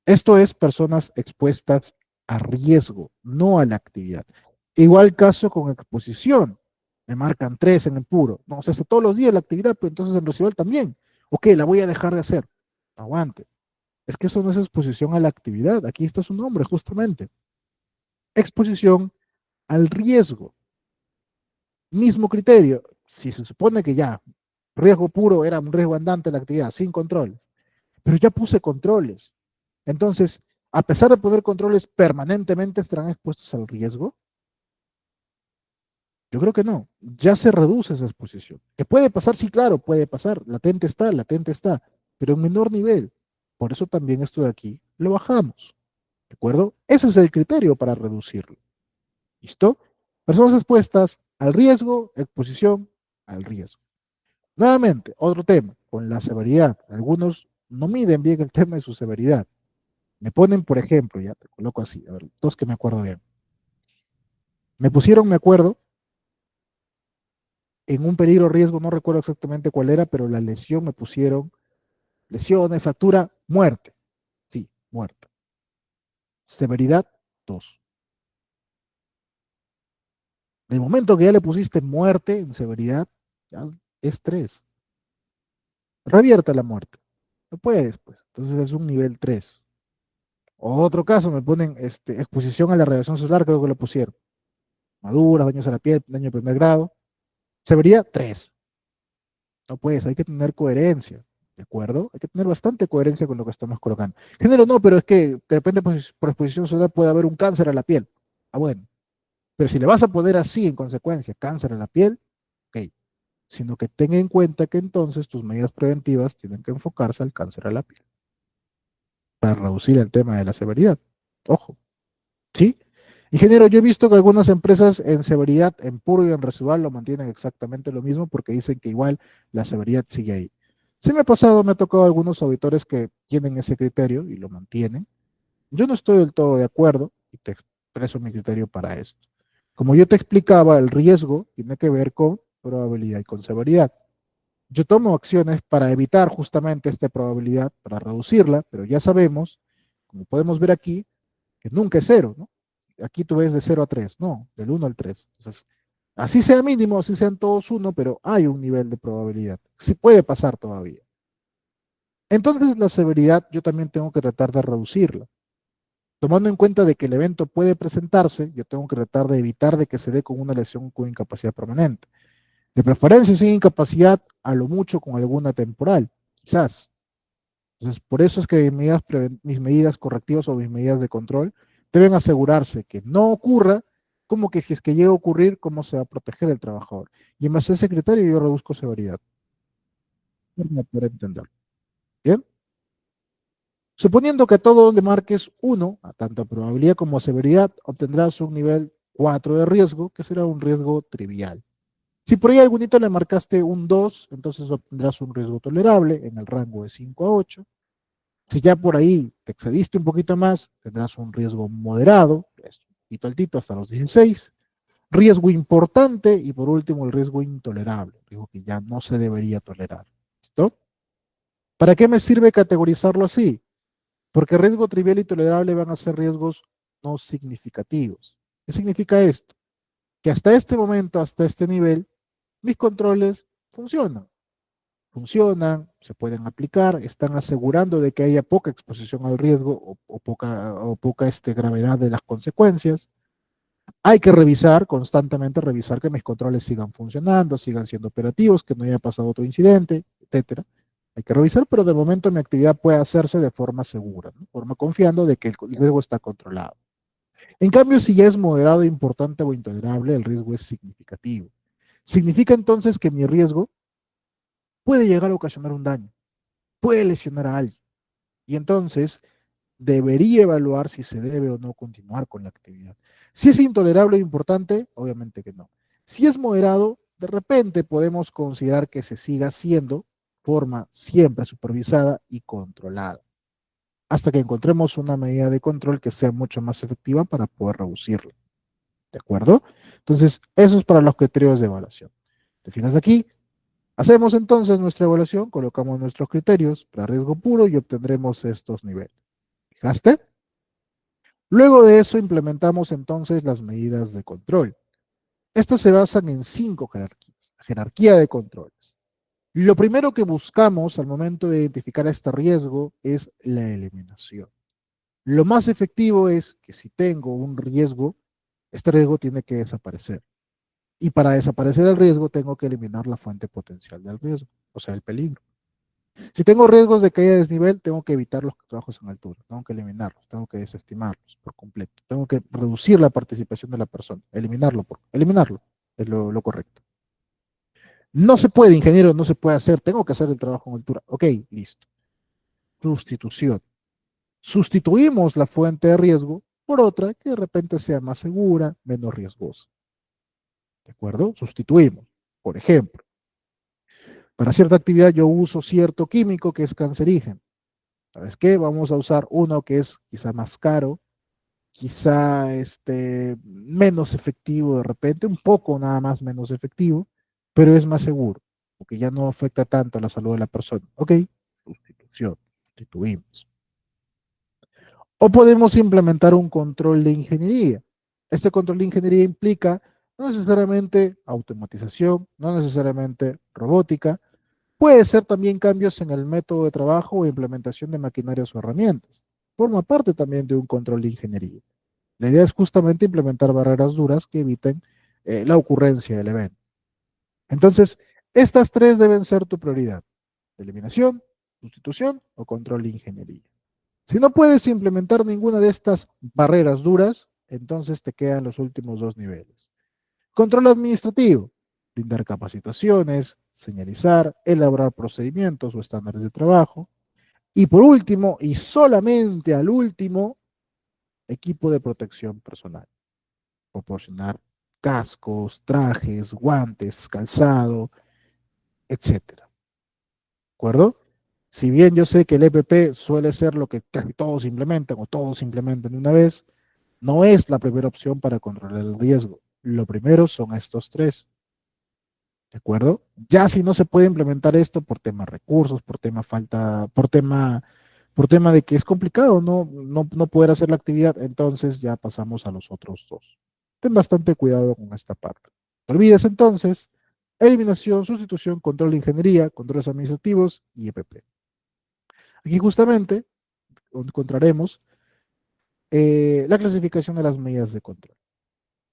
esto es personas expuestas a riesgo, no a la actividad. Igual caso con exposición. Me marcan 3 en el puro. No, se hace todos los días la actividad, pero entonces en residual también. Ok, la voy a dejar de hacer. Aguante. Es que eso no es exposición a la actividad. Aquí está su nombre, justamente. Exposición al riesgo. Mismo criterio. Si se supone que ya riesgo puro era un riesgo andante de la actividad, sin controles, pero ya puse controles. Entonces, a pesar de poner controles, ¿permanentemente estarán expuestos al riesgo? Yo creo que no. Ya se reduce esa exposición. ¿Que puede pasar? Sí, claro, puede pasar. Latente está, pero en menor nivel. Por eso también esto de aquí lo bajamos. ¿De acuerdo? Ese es el criterio para reducirlo. ¿Listo? Personas expuestas al riesgo, exposición al riesgo. Nuevamente, otro tema, con la severidad. Algunos no miden bien el tema de su severidad. Me ponen, por ejemplo, ya te coloco así, a ver, dos que me acuerdo bien. Me pusieron, me acuerdo, en un peligro riesgo, no recuerdo exactamente cuál era, pero la lesión me pusieron lesiones, fractura, muerte. Sí, muerte. Severidad, 2. Del momento que ya le pusiste muerte en severidad, ya es 3. Revierta la muerte. No puedes, pues. Entonces es un nivel 3. Otro caso, me ponen exposición a la radiación solar, creo que lo pusieron. Maduras, daños a la piel, daño de primer grado. Severidad, 3. No puedes, hay que tener coherencia, ¿de acuerdo? Hay que tener bastante coherencia con lo que estamos colocando. Género no, pero es que de repente pues, por exposición solar puede haber un cáncer a la piel. Ah, bueno. Pero si le vas a poner así en consecuencia cáncer a la piel, ok. Sino que tenga en cuenta que entonces tus medidas preventivas tienen que enfocarse al cáncer a la piel para reducir el tema de la severidad. Ojo. ¿Sí? Ingeniero, yo he visto que algunas empresas en severidad, en puro y en residual, lo mantienen exactamente lo mismo porque dicen que igual la severidad sigue ahí. Sí me ha pasado, me ha tocado algunos auditores que tienen ese criterio y lo mantienen. Yo no estoy del todo de acuerdo y te expreso mi criterio para esto. Como yo te explicaba, el riesgo tiene que ver con probabilidad y con severidad. Yo tomo acciones para evitar justamente esta probabilidad, para reducirla, pero ya sabemos, como podemos ver aquí, que nunca es cero, ¿no? Aquí tú ves de 0 a 3, no, del 1 al 3. Entonces, así sea mínimo, así sean todos uno, pero hay un nivel de probabilidad. Sí puede pasar todavía. Entonces, la severidad yo también tengo que tratar de reducirla. Tomando en cuenta de que el evento puede presentarse, yo tengo que tratar de evitar de que se dé con una lesión con incapacidad permanente. De preferencia sin incapacidad, a lo mucho con alguna temporal, quizás. Entonces, por eso es que mis medidas correctivas o mis medidas de control deben asegurarse que no ocurra, como que si es que llega a ocurrir, cómo se va a proteger el trabajador. Y en base a ese criterio yo reduzco severidad. Para poder entender. Bien. Suponiendo que a todo le marques 1, a tanto probabilidad como severidad, obtendrás un nivel 4 de riesgo, que será un riesgo trivial. Si por ahí algunito le marcaste un 2, entonces obtendrás un riesgo tolerable en el rango de 5 a 8. Si ya por ahí te excediste un poquito más, tendrás un riesgo moderado, un poquito altito hasta los 16. riesgo importante y por último el riesgo intolerable, riesgo que ya no se debería tolerar. ¿Listo? ¿Para qué me sirve categorizarlo así? Porque riesgo trivial y tolerable van a ser riesgos no significativos. ¿Qué significa esto? Que hasta este momento, hasta este nivel, mis controles funcionan, se pueden aplicar, están asegurando de que haya poca exposición al riesgo o poca gravedad de las consecuencias. Hay que revisar, constantemente revisar que mis controles sigan funcionando, sigan siendo operativos, que no haya pasado otro incidente, etcétera. Hay que revisar, pero de momento mi actividad puede hacerse de forma segura, ¿no? De forma confiando de que el riesgo está controlado. En cambio, si ya es moderado, importante o intolerable, el riesgo es significativo. Significa entonces que mi riesgo puede llegar a ocasionar un daño, puede lesionar a alguien. Y entonces debería evaluar si se debe o no continuar con la actividad. Si es intolerable o importante, obviamente que no. Si es moderado, de repente podemos considerar que se siga haciendo de forma siempre supervisada y controlada, hasta que encontremos una medida de control que sea mucho más efectiva para poder reducirlo. ¿De acuerdo? Entonces, eso es para los criterios de evaluación. ¿Te fijas aquí? Hacemos entonces nuestra evaluación, colocamos nuestros criterios para riesgo puro y obtendremos estos niveles. ¿Fijaste? Luego de eso implementamos entonces las medidas de control. Estas se basan en 5 jerarquías. Jerarquía de controles. Lo primero que buscamos al momento de identificar este riesgo es la eliminación. Lo más efectivo es que si tengo un riesgo, este riesgo tiene que desaparecer. Y para desaparecer el riesgo tengo que eliminar la fuente potencial del riesgo, o sea, el peligro. Si tengo riesgos de caída de desnivel, tengo que evitar los trabajos en altura, tengo que eliminarlos, tengo que desestimarlos por completo, tengo que reducir la participación de la persona, eliminarlo es lo correcto. No se puede, ingeniero, no se puede hacer, tengo que hacer el trabajo en altura. Ok, listo. Sustitución. Sustituimos la fuente de riesgo por otra que de repente sea más segura, menos riesgosa. ¿De acuerdo? Sustituimos. Por ejemplo, para cierta actividad yo uso cierto químico que es cancerígeno. ¿Sabes qué? Vamos a usar uno que es quizá más caro, quizá menos efectivo de repente, un poco nada más menos efectivo, pero es más seguro, porque ya no afecta tanto a la salud de la persona. Ok, sustitución, sustituimos. O podemos implementar un control de ingeniería. Este control de ingeniería implica no necesariamente automatización, no necesariamente robótica, puede ser también cambios en el método de trabajo o implementación de maquinarias o herramientas. Forma parte también de un control de ingeniería. La idea es justamente implementar barreras duras que eviten la ocurrencia del evento. Entonces, estas tres deben ser tu prioridad: eliminación, sustitución o control de ingeniería. Si no puedes implementar ninguna de estas barreras duras, entonces te quedan los últimos dos niveles. Control administrativo: brindar capacitaciones, señalizar, elaborar procedimientos o estándares de trabajo. Y por último, y solamente al último, equipo de protección personal. Proporcionar cascos, trajes, guantes, calzado, etcétera. ¿De acuerdo? Si bien yo sé que el EPP suele ser lo que casi todos implementan o todos implementan de una vez, no es la primera opción para controlar el riesgo. Lo primero son estos tres. ¿De acuerdo? Ya si no se puede implementar esto por tema recursos, por tema falta, por tema de que es complicado no poder hacer la actividad, entonces ya pasamos a los otros dos. Ten bastante cuidado con esta parte. No olvides entonces eliminación, sustitución, control de ingeniería, controles administrativos y EPP. Aquí justamente encontraremos la clasificación de las medidas de control.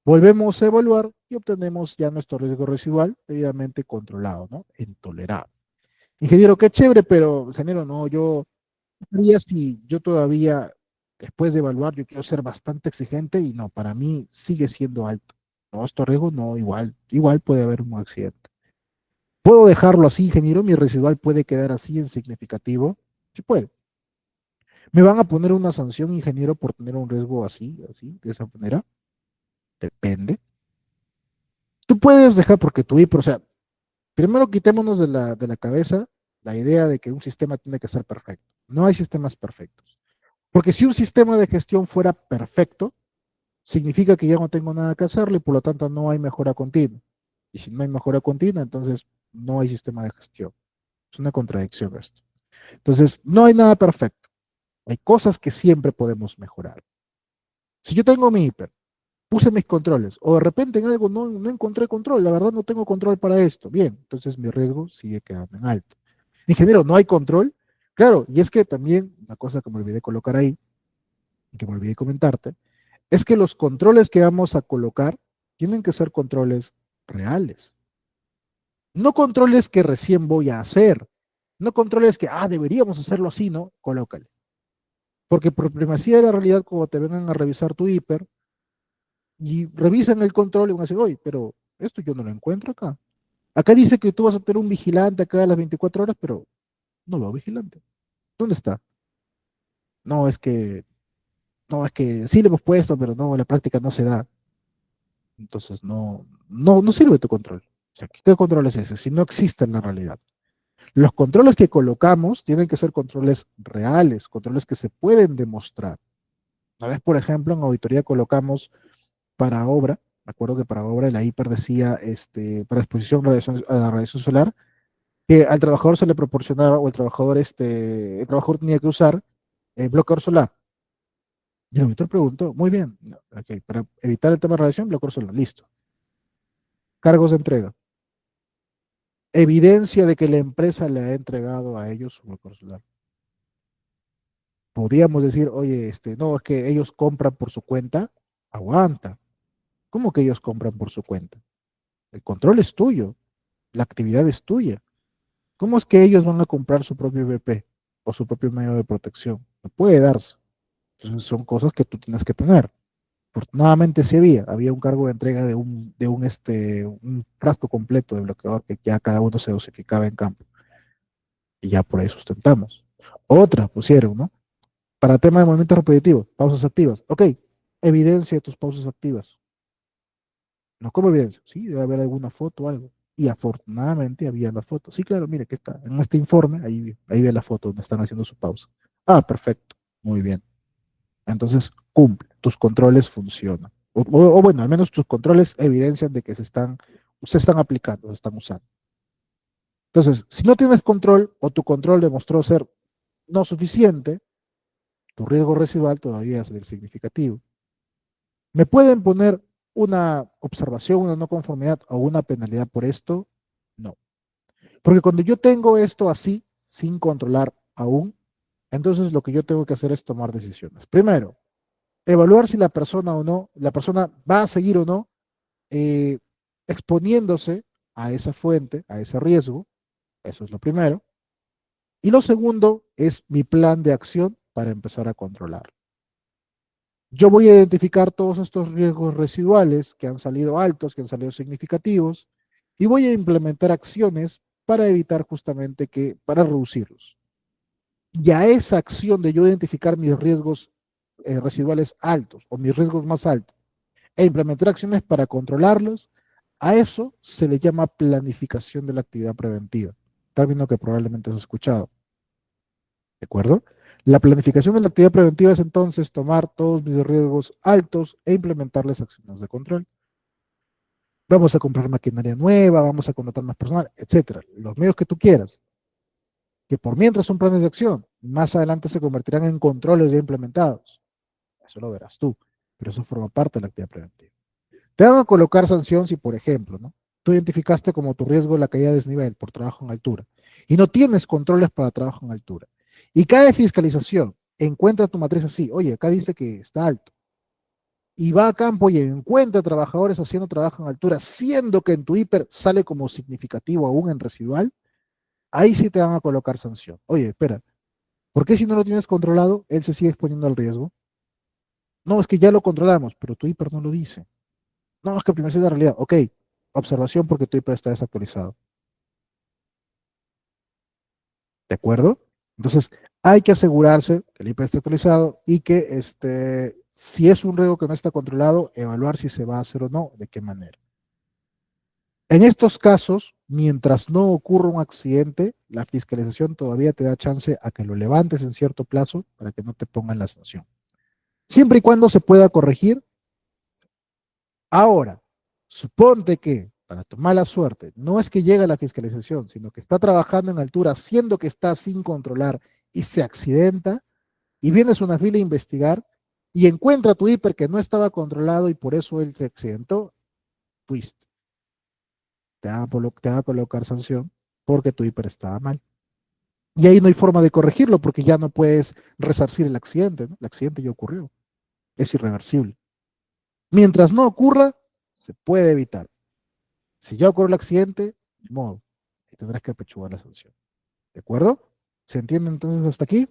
Volvemos a evaluar y obtenemos ya nuestro riesgo residual debidamente controlado, ¿no? En tolerable. Ingeniero, qué chévere, pero ingeniero, no, yo diría si yo todavía, después de evaluar, yo quiero ser bastante exigente y no, para mí sigue siendo alto. No, esto riesgo no, igual puede haber un accidente. ¿Puedo dejarlo así, ingeniero? ¿Mi residual puede quedar así en significativo? Sí puede. ¿Me van a poner una sanción, ingeniero, por tener un riesgo así, de esa manera? Depende. Tú puedes dejar, porque tú, pero o sea, primero quitémonos de la cabeza la idea de que un sistema tiene que ser perfecto. No hay sistemas perfectos. Porque si un sistema de gestión fuera perfecto, significa que ya no tengo nada que hacerle y por lo tanto no hay mejora continua. Y si no hay mejora continua, entonces no hay sistema de gestión. Es una contradicción esto. Entonces, no hay nada perfecto. Hay cosas que siempre podemos mejorar. Si yo tengo mi hiper, puse mis controles, o de repente en algo no encontré control, la verdad no tengo control para esto, bien, entonces mi riesgo sigue quedando en alto. Ingeniero, ¿no hay control? Claro, y es que también, una cosa que me olvidé colocar ahí, y que me olvidé comentarte, es que los controles que vamos a colocar tienen que ser controles reales. No controles que recién voy a hacer. No controles que, deberíamos hacerlo así, ¿no? Colócale. Porque por primacía de la realidad, cuando te vengan a revisar tu hiper y revisan el control y van a decir, oye, pero esto yo no lo encuentro acá. Acá dice que tú vas a tener un vigilante acá a las 24 horas, pero no veo vigilante. ¿Dónde está? No, es que sí le hemos puesto, pero no, en la práctica no se da. Entonces no sirve tu control. O sea, ¿qué control es ese? Si no existe en la realidad. Los controles que colocamos tienen que ser controles reales, controles que se pueden demostrar. Una vez, por ejemplo, en auditoría colocamos para obra, me acuerdo que para obra la hiper decía, para exposición a la radiación solar, que al trabajador se le proporcionaba, o el trabajador tenía que usar bloqueador solar. Y el auditor preguntó, muy bien, no, ok, para evitar el tema de radiación, bloqueador solar, listo. Cargos de entrega. Evidencia de que la empresa le ha entregado a ellos su bloqueador solar. Podríamos decir, oye, no, es que ellos compran por su cuenta, aguanta. ¿Cómo que ellos compran por su cuenta? El control es tuyo, la actividad es tuya. ¿Cómo es que ellos van a comprar su propio VP o su propio medio de protección? No puede darse. Entonces son cosas que tú tienes que tener. Afortunadamente sí había un cargo de entrega un frasco completo de bloqueador que ya cada uno se dosificaba en campo. Y ya por ahí sustentamos. Otra pusieron, ¿no? Para tema de movimientos repetitivos, pausas activas. Ok, evidencia de tus pausas activas. No como evidencia, sí, debe haber alguna foto o algo. Y afortunadamente había la foto. Sí, claro, mire que está en este informe, ahí ve la foto donde están haciendo su pausa. Perfecto, muy bien. Entonces, cumple, tus controles funcionan. O bueno, al menos tus controles evidencian de que se están aplicando, se están usando. Entonces, si no tienes control o tu control demostró ser no suficiente, tu riesgo residual todavía va a ser significativo. ¿Me pueden poner una observación, una no conformidad o una penalidad por esto? No. Porque cuando yo tengo esto así, sin controlar aún, entonces lo que yo tengo que hacer es tomar decisiones. Primero, evaluar si la persona va a seguir o no eh, exponiéndose a esa fuente, a ese riesgo. Eso es lo primero. Y lo segundo es mi plan de acción para empezar a controlar. Yo voy a identificar todos estos riesgos residuales que han salido altos, que han salido significativos, y voy a implementar acciones para evitar justamente para reducirlos. Y a esa acción de yo identificar mis riesgos residuales altos o mis riesgos más altos e implementar acciones para controlarlos, a eso se le llama planificación de la actividad preventiva, término que probablemente has escuchado. ¿De acuerdo? La planificación de la actividad preventiva es entonces tomar todos mis riesgos altos e implementarles acciones de control. Vamos a comprar maquinaria nueva, vamos a contratar más personal, etcétera. Los medios que tú quieras, que por mientras son planes de acción, más adelante se convertirán en controles ya implementados. Eso lo verás tú, pero eso forma parte de la actividad preventiva. Te van a colocar sanción si, por ejemplo, ¿no? Tú identificaste como tu riesgo la caída de desnivel por trabajo en altura y no tienes controles para trabajo en altura. Y cada fiscalización encuentra tu matriz así, oye, acá dice que está alto. Y va a campo y encuentra trabajadores haciendo trabajo en altura, siendo que en tu hiper sale como significativo aún en residual, ahí sí te van a colocar sanción. Oye, espera, ¿por qué si no lo tienes controlado, él se sigue exponiendo al riesgo? No, es que ya lo controlamos, pero tu hiper no lo dice. No, es que primero es la realidad. Ok, observación porque tu hiper está desactualizado. ¿De acuerdo? Entonces, hay que asegurarse que el hiper esté actualizado y que si es un riesgo que no está controlado, evaluar si se va a hacer o no, de qué manera. En estos casos, mientras no ocurra un accidente, la fiscalización todavía te da chance a que lo levantes en cierto plazo para que no te pongan la sanción. Siempre y cuando se pueda corregir Ahora, suponte que, para tu mala suerte, no es que llega la fiscalización, sino que está trabajando en altura, siendo que está sin controlar y se accidenta, y vienes a una fila a investigar y encuentra tu hiper que no estaba controlado y por eso él se accidentó, twist, te van a colocar sanción porque tu hiper estaba mal. Y ahí no hay forma de corregirlo porque ya no puedes resarcir el accidente, ¿no? El accidente ya ocurrió, es irreversible. Mientras no ocurra, se puede evitar. Si ya ocurrió el accidente, de modo, y tendrás que apechugar la sanción. ¿De acuerdo? ¿Se entiende entonces hasta aquí?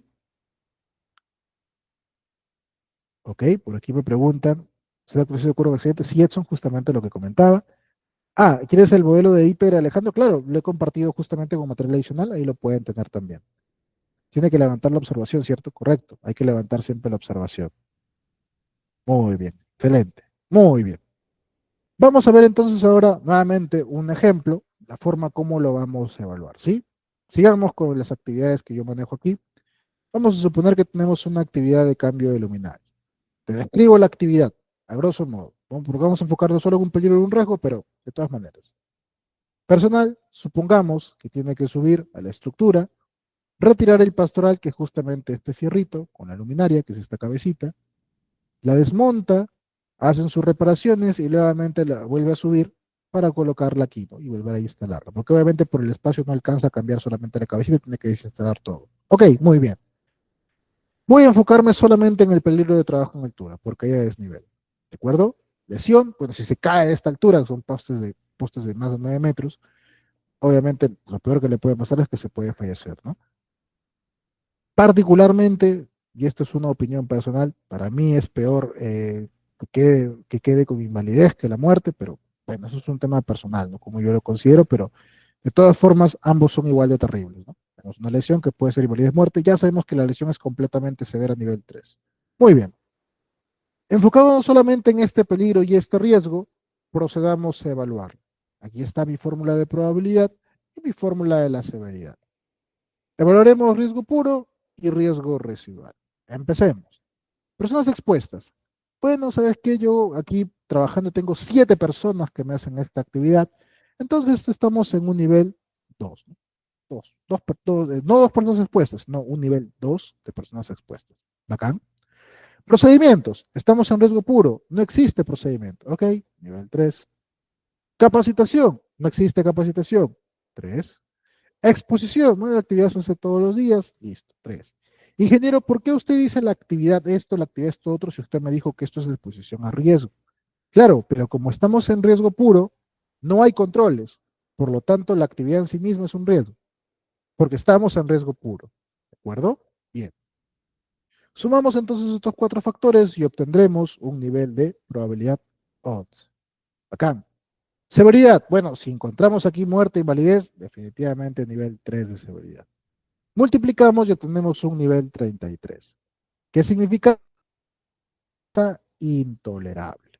Ok, por aquí me preguntan, ¿se da que se ocurre un accidente? Sí, Edson, justamente lo que comentaba. Ah, ¿quieres el modelo de hiper, Alejandro? Claro, lo he compartido justamente con material adicional, ahí lo pueden tener también. Tiene que levantar la observación, ¿cierto? Correcto, hay que levantar siempre la observación. Muy bien, excelente, muy bien. Vamos a ver entonces ahora nuevamente un ejemplo, la forma como lo vamos a evaluar, ¿sí? Sigamos con las actividades que yo manejo aquí. Vamos a suponer que tenemos una actividad de cambio de luminaria. Te describo la actividad, a grosso modo, porque vamos a enfocarnos solo en un peligro y un riesgo, pero de todas maneras. Personal, supongamos que tiene que subir a la estructura, retirar el pastoral, que es justamente este fierrito, con la luminaria, que es esta cabecita, la desmonta, hacen sus reparaciones y nuevamente la vuelve a subir para colocarla aquí, ¿no? Y volver a instalarla. Porque obviamente por el espacio no alcanza a cambiar solamente la cabecita, tiene que desinstalar todo. Ok, muy bien. Voy a enfocarme solamente en el peligro de trabajo en altura, porque hay desnivel. ¿De acuerdo? Lesión, bueno, si se cae a esta altura, son postes de más de 9 metros, obviamente lo peor que le puede pasar es que se puede fallecer, ¿no? Particularmente, y esto es una opinión personal, para mí es peor que quede con invalidez que la muerte, pero bueno, eso es un tema personal, ¿no? Como yo lo considero, pero de todas formas, ambos son igual de terribles, ¿no? Tenemos una lesión que puede ser invalidez muerte, ya sabemos que la lesión es completamente severa a nivel 3. Muy bien, enfocado solamente en este peligro y este riesgo, procedamos a evaluar. Aquí está mi fórmula de probabilidad y mi fórmula de la severidad. Evaluaremos riesgo puro y riesgo residual. Empecemos. Personas expuestas. Bueno, ¿sabes qué? Yo aquí trabajando tengo 7 personas que me hacen esta actividad. Entonces estamos en un nivel 2, ¿no? No 2 personas expuestas, no, un nivel 2 de personas expuestas. Bacán. Procedimientos. Estamos en riesgo puro. No existe procedimiento. Ok, nivel 3. Capacitación. No existe capacitación. 3. Exposición, ¿no? La actividad se hace todos los días, listo, 3. Ingeniero, ¿por qué usted dice la actividad esto, la actividad esto otro, si usted me dijo que esto es exposición a riesgo? Claro, pero como estamos en riesgo puro, no hay controles. Por lo tanto, la actividad en sí misma es un riesgo, porque estamos en riesgo puro. ¿De acuerdo? Bien. Sumamos entonces estos 4 factores y obtendremos un nivel de probabilidad odds. Bacán. Severidad. Bueno, si encontramos aquí muerte e invalidez, definitivamente nivel 3 de severidad. Multiplicamos y obtenemos un nivel 33. ¿Qué significa? Intolerable.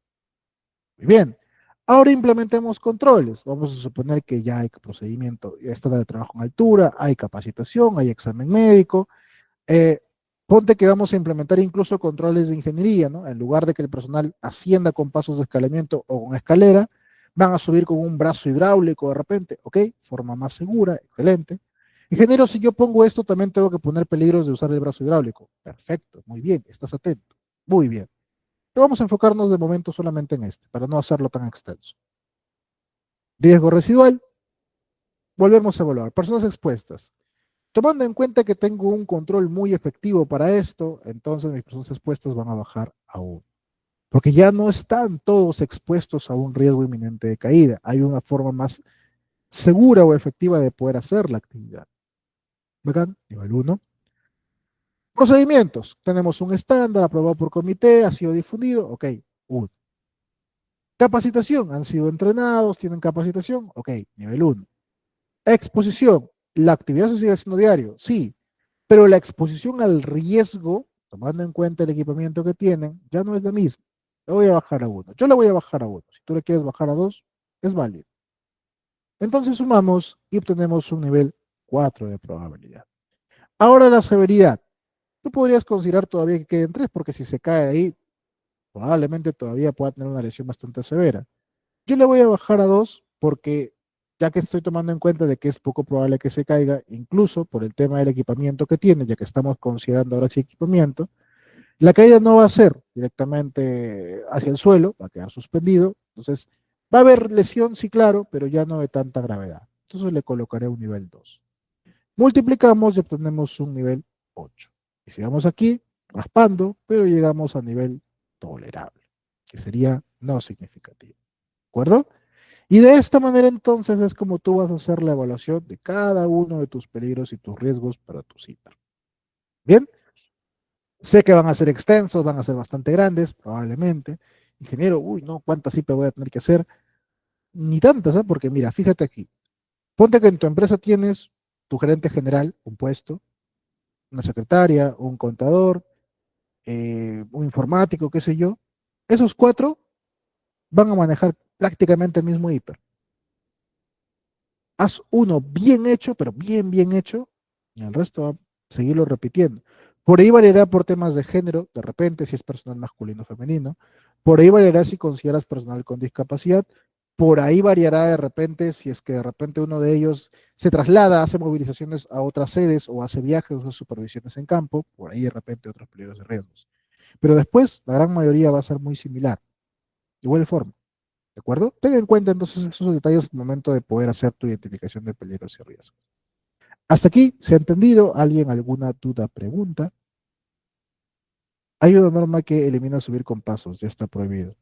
Muy bien. Ahora implementemos controles. Vamos a suponer que ya hay procedimiento, ya está de trabajo en altura, hay capacitación, hay examen médico. Eh, Ponte que vamos a implementar incluso controles de ingeniería, ¿no? En lugar de que el personal ascienda con pasos de escalamiento o con escalera, van a subir con un brazo hidráulico de repente, ¿ok? Forma más segura, excelente. Ingeniero, si yo pongo esto, también tengo que poner peligros de usar el brazo hidráulico. Perfecto, muy bien, estás atento. Muy bien. Pero vamos a enfocarnos de momento solamente en este, para no hacerlo tan extenso. Riesgo residual, volvemos a evaluar. Personas expuestas. Tomando en cuenta que tengo un control muy efectivo para esto, entonces mis personas expuestas van a bajar aún. Porque ya no están todos expuestos a un riesgo inminente de caída. Hay una forma más segura o efectiva de poder hacer la actividad. ¿Vean? Nivel 1. Procedimientos. Tenemos un estándar aprobado por comité, ha sido difundido. Ok. 1. Capacitación. Han sido entrenados, tienen capacitación. Ok. Nivel 1. Exposición. La actividad se sigue haciendo diario. Sí. Pero la exposición al riesgo, tomando en cuenta el equipamiento que tienen, ya no es la misma. Le voy a bajar a 1. Yo le voy a bajar a 1. Si tú le quieres bajar a 2, es válido. Entonces sumamos y obtenemos un nivel 4 de probabilidad. Ahora la severidad. Tú podrías considerar todavía que queden 3 porque si se cae de ahí, probablemente todavía pueda tener una lesión bastante severa. Yo le voy a bajar a 2 porque ya que estoy tomando en cuenta de que es poco probable que se caiga, incluso por el tema del equipamiento que tiene, ya que estamos considerando ahora sí equipamiento, la caída no va a ser directamente hacia el suelo, va a quedar suspendido. Entonces, va a haber lesión, sí, claro, pero ya no de tanta gravedad. Entonces le colocaré un nivel 2. Multiplicamos y obtenemos un nivel 8. Y sigamos aquí, raspando, pero llegamos a nivel tolerable, que sería no significativo. ¿De acuerdo? Y de esta manera entonces es como tú vas a hacer la evaluación de cada uno de tus peligros y tus riesgos para tu ciber. Bien, sé que van a ser extensos, van a ser bastante grandes, probablemente. Ingeniero, uy, no, ¿cuántas ciber voy a tener que hacer? Ni tantas, ¿eh? Porque mira, fíjate aquí. Ponte que en tu empresa tienes tu gerente general, un puesto, una secretaria, un contador, un informático, qué sé yo. Esos cuatro van a manejar prácticamente el mismo hiper. Haz uno bien hecho, pero bien, bien hecho, y el resto va a seguirlo repitiendo. Por ahí variará por temas de género, de repente, si es personal masculino o femenino. Por ahí variará si consideras personal con discapacidad. Por ahí variará de repente si es que de repente uno de ellos se traslada, hace movilizaciones a otras sedes o hace viajes o hace supervisiones en campo. Por ahí de repente otros peligros y riesgos. Pero después, la gran mayoría va a ser muy similar. De igual forma. ¿De acuerdo? Ten en cuenta entonces esos detalles al momento de poder hacer tu identificación de peligros y riesgos. Hasta aquí, ¿se ha entendido? ¿Alguien alguna duda, pregunta? Hay una norma que elimina subir con pasos, ya está prohibido.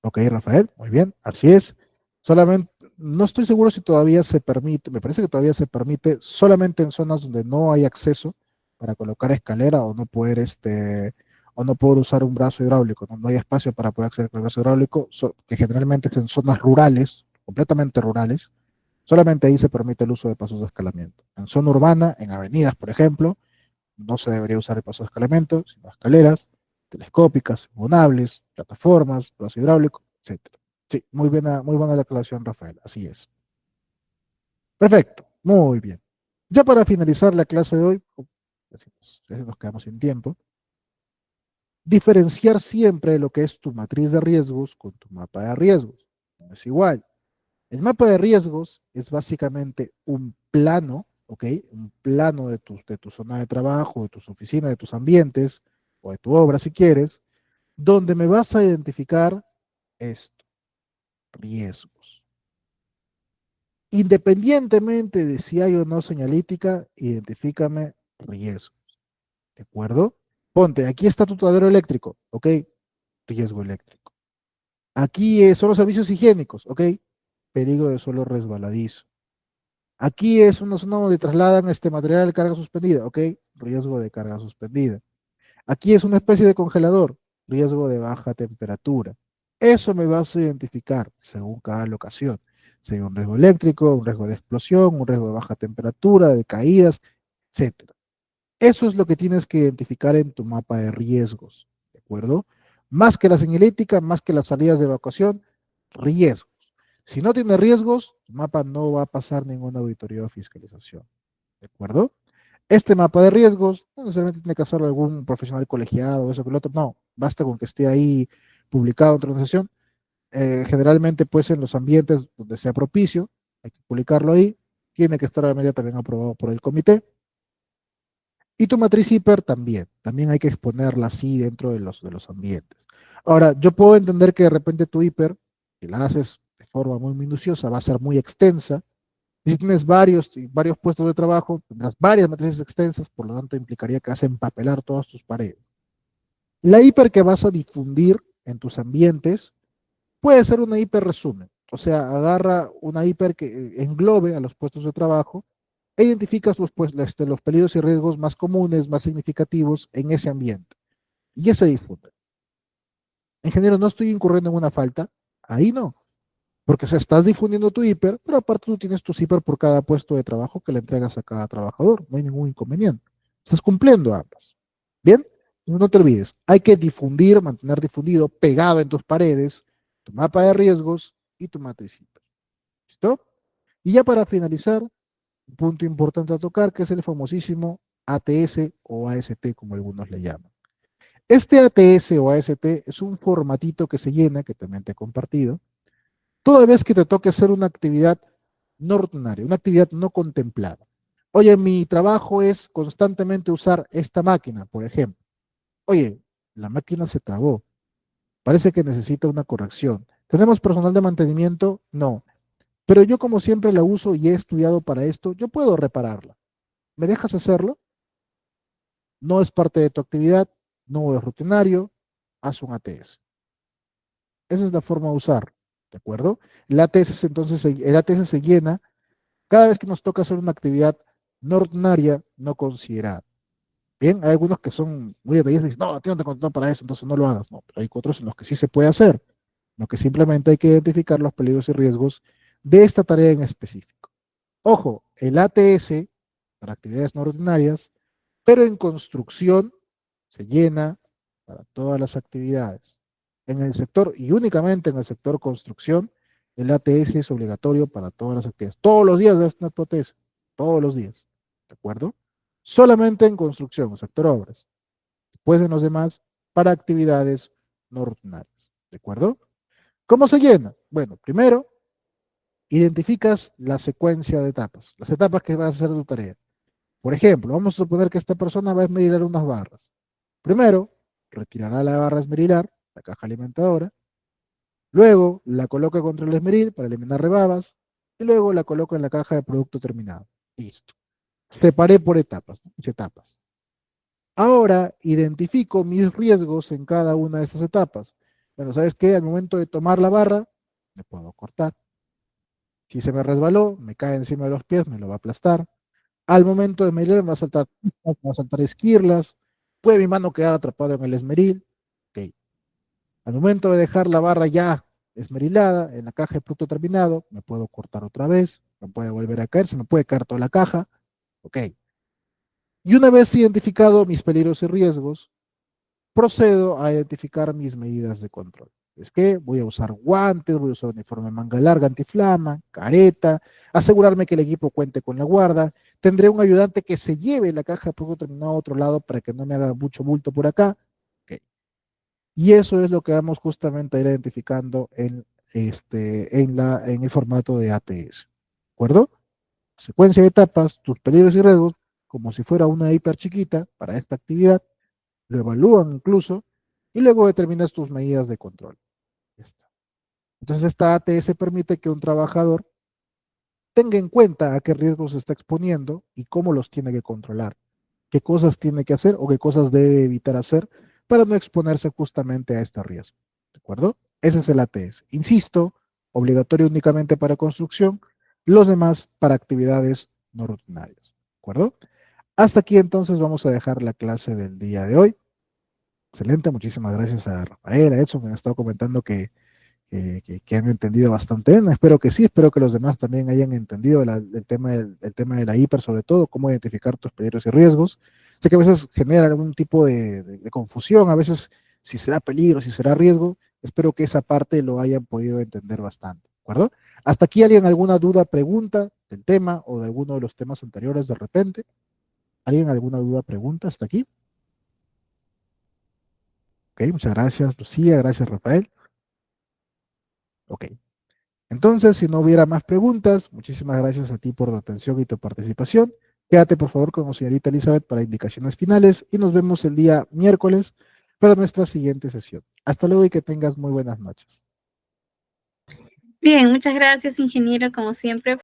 Ok, Rafael, muy bien, así es. Solamente, no estoy seguro si todavía se permite, me parece que todavía se permite solamente en zonas donde no hay acceso para colocar escalera o no poder, o no poder usar un brazo hidráulico, no hay espacio para poder acceder al brazo hidráulico, que generalmente es en zonas rurales, completamente rurales. Solamente ahí se permite el uso de pasos de escalamiento. En zona urbana, en avenidas, por ejemplo, no se debería usar el paso de escalamiento, sino escaleras telescópicas, monables, plataformas, brazo hidráulico, etcétera. Sí, muy buena la aclaración, Rafael. Así es. Perfecto, muy bien. Ya para finalizar la clase de hoy, ya nos quedamos sin tiempo, diferenciar siempre lo que es tu matriz de riesgos con tu mapa de riesgos. No es igual. El mapa de riesgos es básicamente un plano, ¿ok? Un plano de tu zona de trabajo, de tus oficinas, de tus ambientes, o de tu obra si quieres, donde me vas a identificar esto, riesgos. Independientemente de si hay o no señalítica, identifícame riesgos, ¿de acuerdo? Ponte, aquí está tu tablero eléctrico, ¿ok? Riesgo eléctrico. Aquí son los servicios higiénicos, ¿ok? Peligro de suelo resbaladizo. Aquí es una zona donde trasladan este material de carga suspendida, ¿ok? Riesgo de carga suspendida. Aquí es una especie de congelador, riesgo de baja temperatura. Eso me vas a identificar según cada locación. Si hay un riesgo eléctrico, un riesgo de explosión, un riesgo de baja temperatura, de caídas, etcétera. Eso es lo que tienes que identificar en tu mapa de riesgos, ¿de acuerdo? Más que la señalética, más que las salidas de evacuación, riesgos. Si no tiene riesgos, tu mapa no va a pasar ninguna auditoría o fiscalización, ¿de acuerdo? Este mapa de riesgos no necesariamente tiene que hacerlo algún profesional colegiado, eso que lo otro, no, basta con que esté ahí publicado en tu organización. Generalmente, pues en los ambientes donde sea propicio, hay que publicarlo ahí, tiene que estar obviamente también aprobado por el comité. Y tu matriz hiper también, también hay que exponerla así dentro de los ambientes. Ahora, yo puedo entender que de repente tu hiper, si la haces de forma muy minuciosa, va a ser muy extensa. Y si tienes varios puestos de trabajo, tendrás varias matrices extensas, por lo tanto implicaría que vas a empapelar todas tus paredes. La hiper que vas a difundir en tus ambientes puede ser una hiper resumen, o sea, agarra una hiper que englobe a los puestos de trabajo e identificas los peligros y riesgos más comunes, más significativos en ese ambiente. Y ese difunde. Ingeniero, no estoy incurriendo en una falta. Ahí no. Porque o sea, estás difundiendo tu hiper, pero aparte tú tienes tu hiper por cada puesto de trabajo que le entregas a cada trabajador. No hay ningún inconveniente. Estás cumpliendo ambas. Bien, no te olvides. Hay que difundir, mantener difundido, pegado en tus paredes, tu mapa de riesgos y tu matriz hiper. ¿Listo? Y ya para finalizar, un punto importante a tocar, que es el famosísimo ATS o AST, como algunos le llaman. Este ATS o AST es un formatito que se llena, que también te he compartido, toda vez que te toque hacer una actividad no rutinaria, una actividad no contemplada. Oye, mi trabajo es constantemente usar esta máquina, por ejemplo. Oye, la máquina se trabó, parece que necesita una corrección. ¿Tenemos personal de mantenimiento? No. Pero yo como siempre la uso y he estudiado para esto, yo puedo repararla. ¿Me dejas hacerlo? No es parte de tu actividad, no es rutinario, haz un ATS. Esa es la forma de usar, ¿de acuerdo? El ATS se llena cada vez que nos toca hacer una actividad no ordinaria, no considerada. Bien, hay algunos que son muy detallistas y dicen, no, a ti no te contrataron para eso, entonces no lo hagas. No, pero hay otros en los que sí se puede hacer, en los que simplemente hay que identificar los peligros y riesgos de esta tarea en específico. Ojo, el ATS para actividades no ordinarias, pero en construcción se llena para todas las actividades. En el sector, y únicamente en el sector construcción, el ATS es obligatorio para todas las actividades. Todos los días debes tener tu ATS, todos los días, ¿de acuerdo? Solamente en construcción, sector obras. Después en los demás, para actividades no rutinarias, ¿de acuerdo? ¿Cómo se llena? Bueno, primero, identificas la secuencia de etapas, las etapas que vas a hacer de tu tarea. Por ejemplo, vamos a suponer que esta persona va a esmerilar unas barras. Primero, retirará la barra esmerilar, la caja alimentadora, luego la coloca contra el esmeril para eliminar rebabas, y luego la coloca en la caja de producto terminado. Listo. Separé por etapas, ¿no? Mis etapas. Ahora identifico mis riesgos en cada una de esas etapas. Bueno, ¿sabes qué? Al momento de tomar la barra, me puedo cortar. Si se me resbaló, me cae encima de los pies, me lo va a aplastar. Al momento de medir, me va a saltar esquirlas. Puede mi mano quedar atrapada en el esmeril. Ok. Al momento de dejar la barra ya esmerilada en la caja de producto terminado, me puedo cortar otra vez, me puede volver a caer, se me puede caer toda la caja. Ok. Y una vez identificado mis peligros y riesgos, procedo a identificar mis medidas de control. Es que voy a usar guantes, voy a usar uniforme manga larga antiflama, careta, asegurarme que el equipo cuente con la guarda, tendré un ayudante que se lleve la caja de producto terminado a otro lado para que no me haga mucho bulto por acá. Okay. Y eso es lo que vamos justamente a ir identificando en el formato de ATS. ¿De acuerdo? Secuencia de etapas, tus peligros y riesgos, como si fuera una hiper chiquita para esta actividad, lo evalúan incluso, y luego determinas tus medidas de control. Ya está. Entonces, esta ATS permite que un trabajador tenga en cuenta a qué riesgos se está exponiendo y cómo los tiene que controlar, qué cosas tiene que hacer o qué cosas debe evitar hacer para no exponerse justamente a este riesgo. ¿De acuerdo? Ese es el ATS. Insisto, obligatorio únicamente para construcción, los demás para actividades no rutinarias. ¿De acuerdo? Hasta aquí entonces vamos a dejar la clase del día de hoy. Excelente, muchísimas gracias a Rafael, a Edson, que han estado comentando que han entendido bastante bien. Espero que sí, espero que los demás también hayan entendido el tema de la hiper, sobre todo, cómo identificar tus peligros y riesgos. Sé que a veces genera algún tipo de confusión, a veces si será peligro, si será riesgo. Espero que esa parte lo hayan podido entender bastante, ¿de acuerdo? ¿Hasta aquí alguien alguna duda, pregunta del tema o de alguno de los temas anteriores de repente? ¿Alguien alguna duda, pregunta hasta aquí? Ok, muchas gracias, Lucía, gracias, Rafael. Ok. Entonces, si no hubiera más preguntas, muchísimas gracias a ti por tu atención y tu participación. Quédate por favor con la señorita Elizabeth para indicaciones finales y nos vemos el día miércoles para nuestra siguiente sesión. Hasta luego y que tengas muy buenas noches. Bien, muchas gracias, ingeniero, como siempre.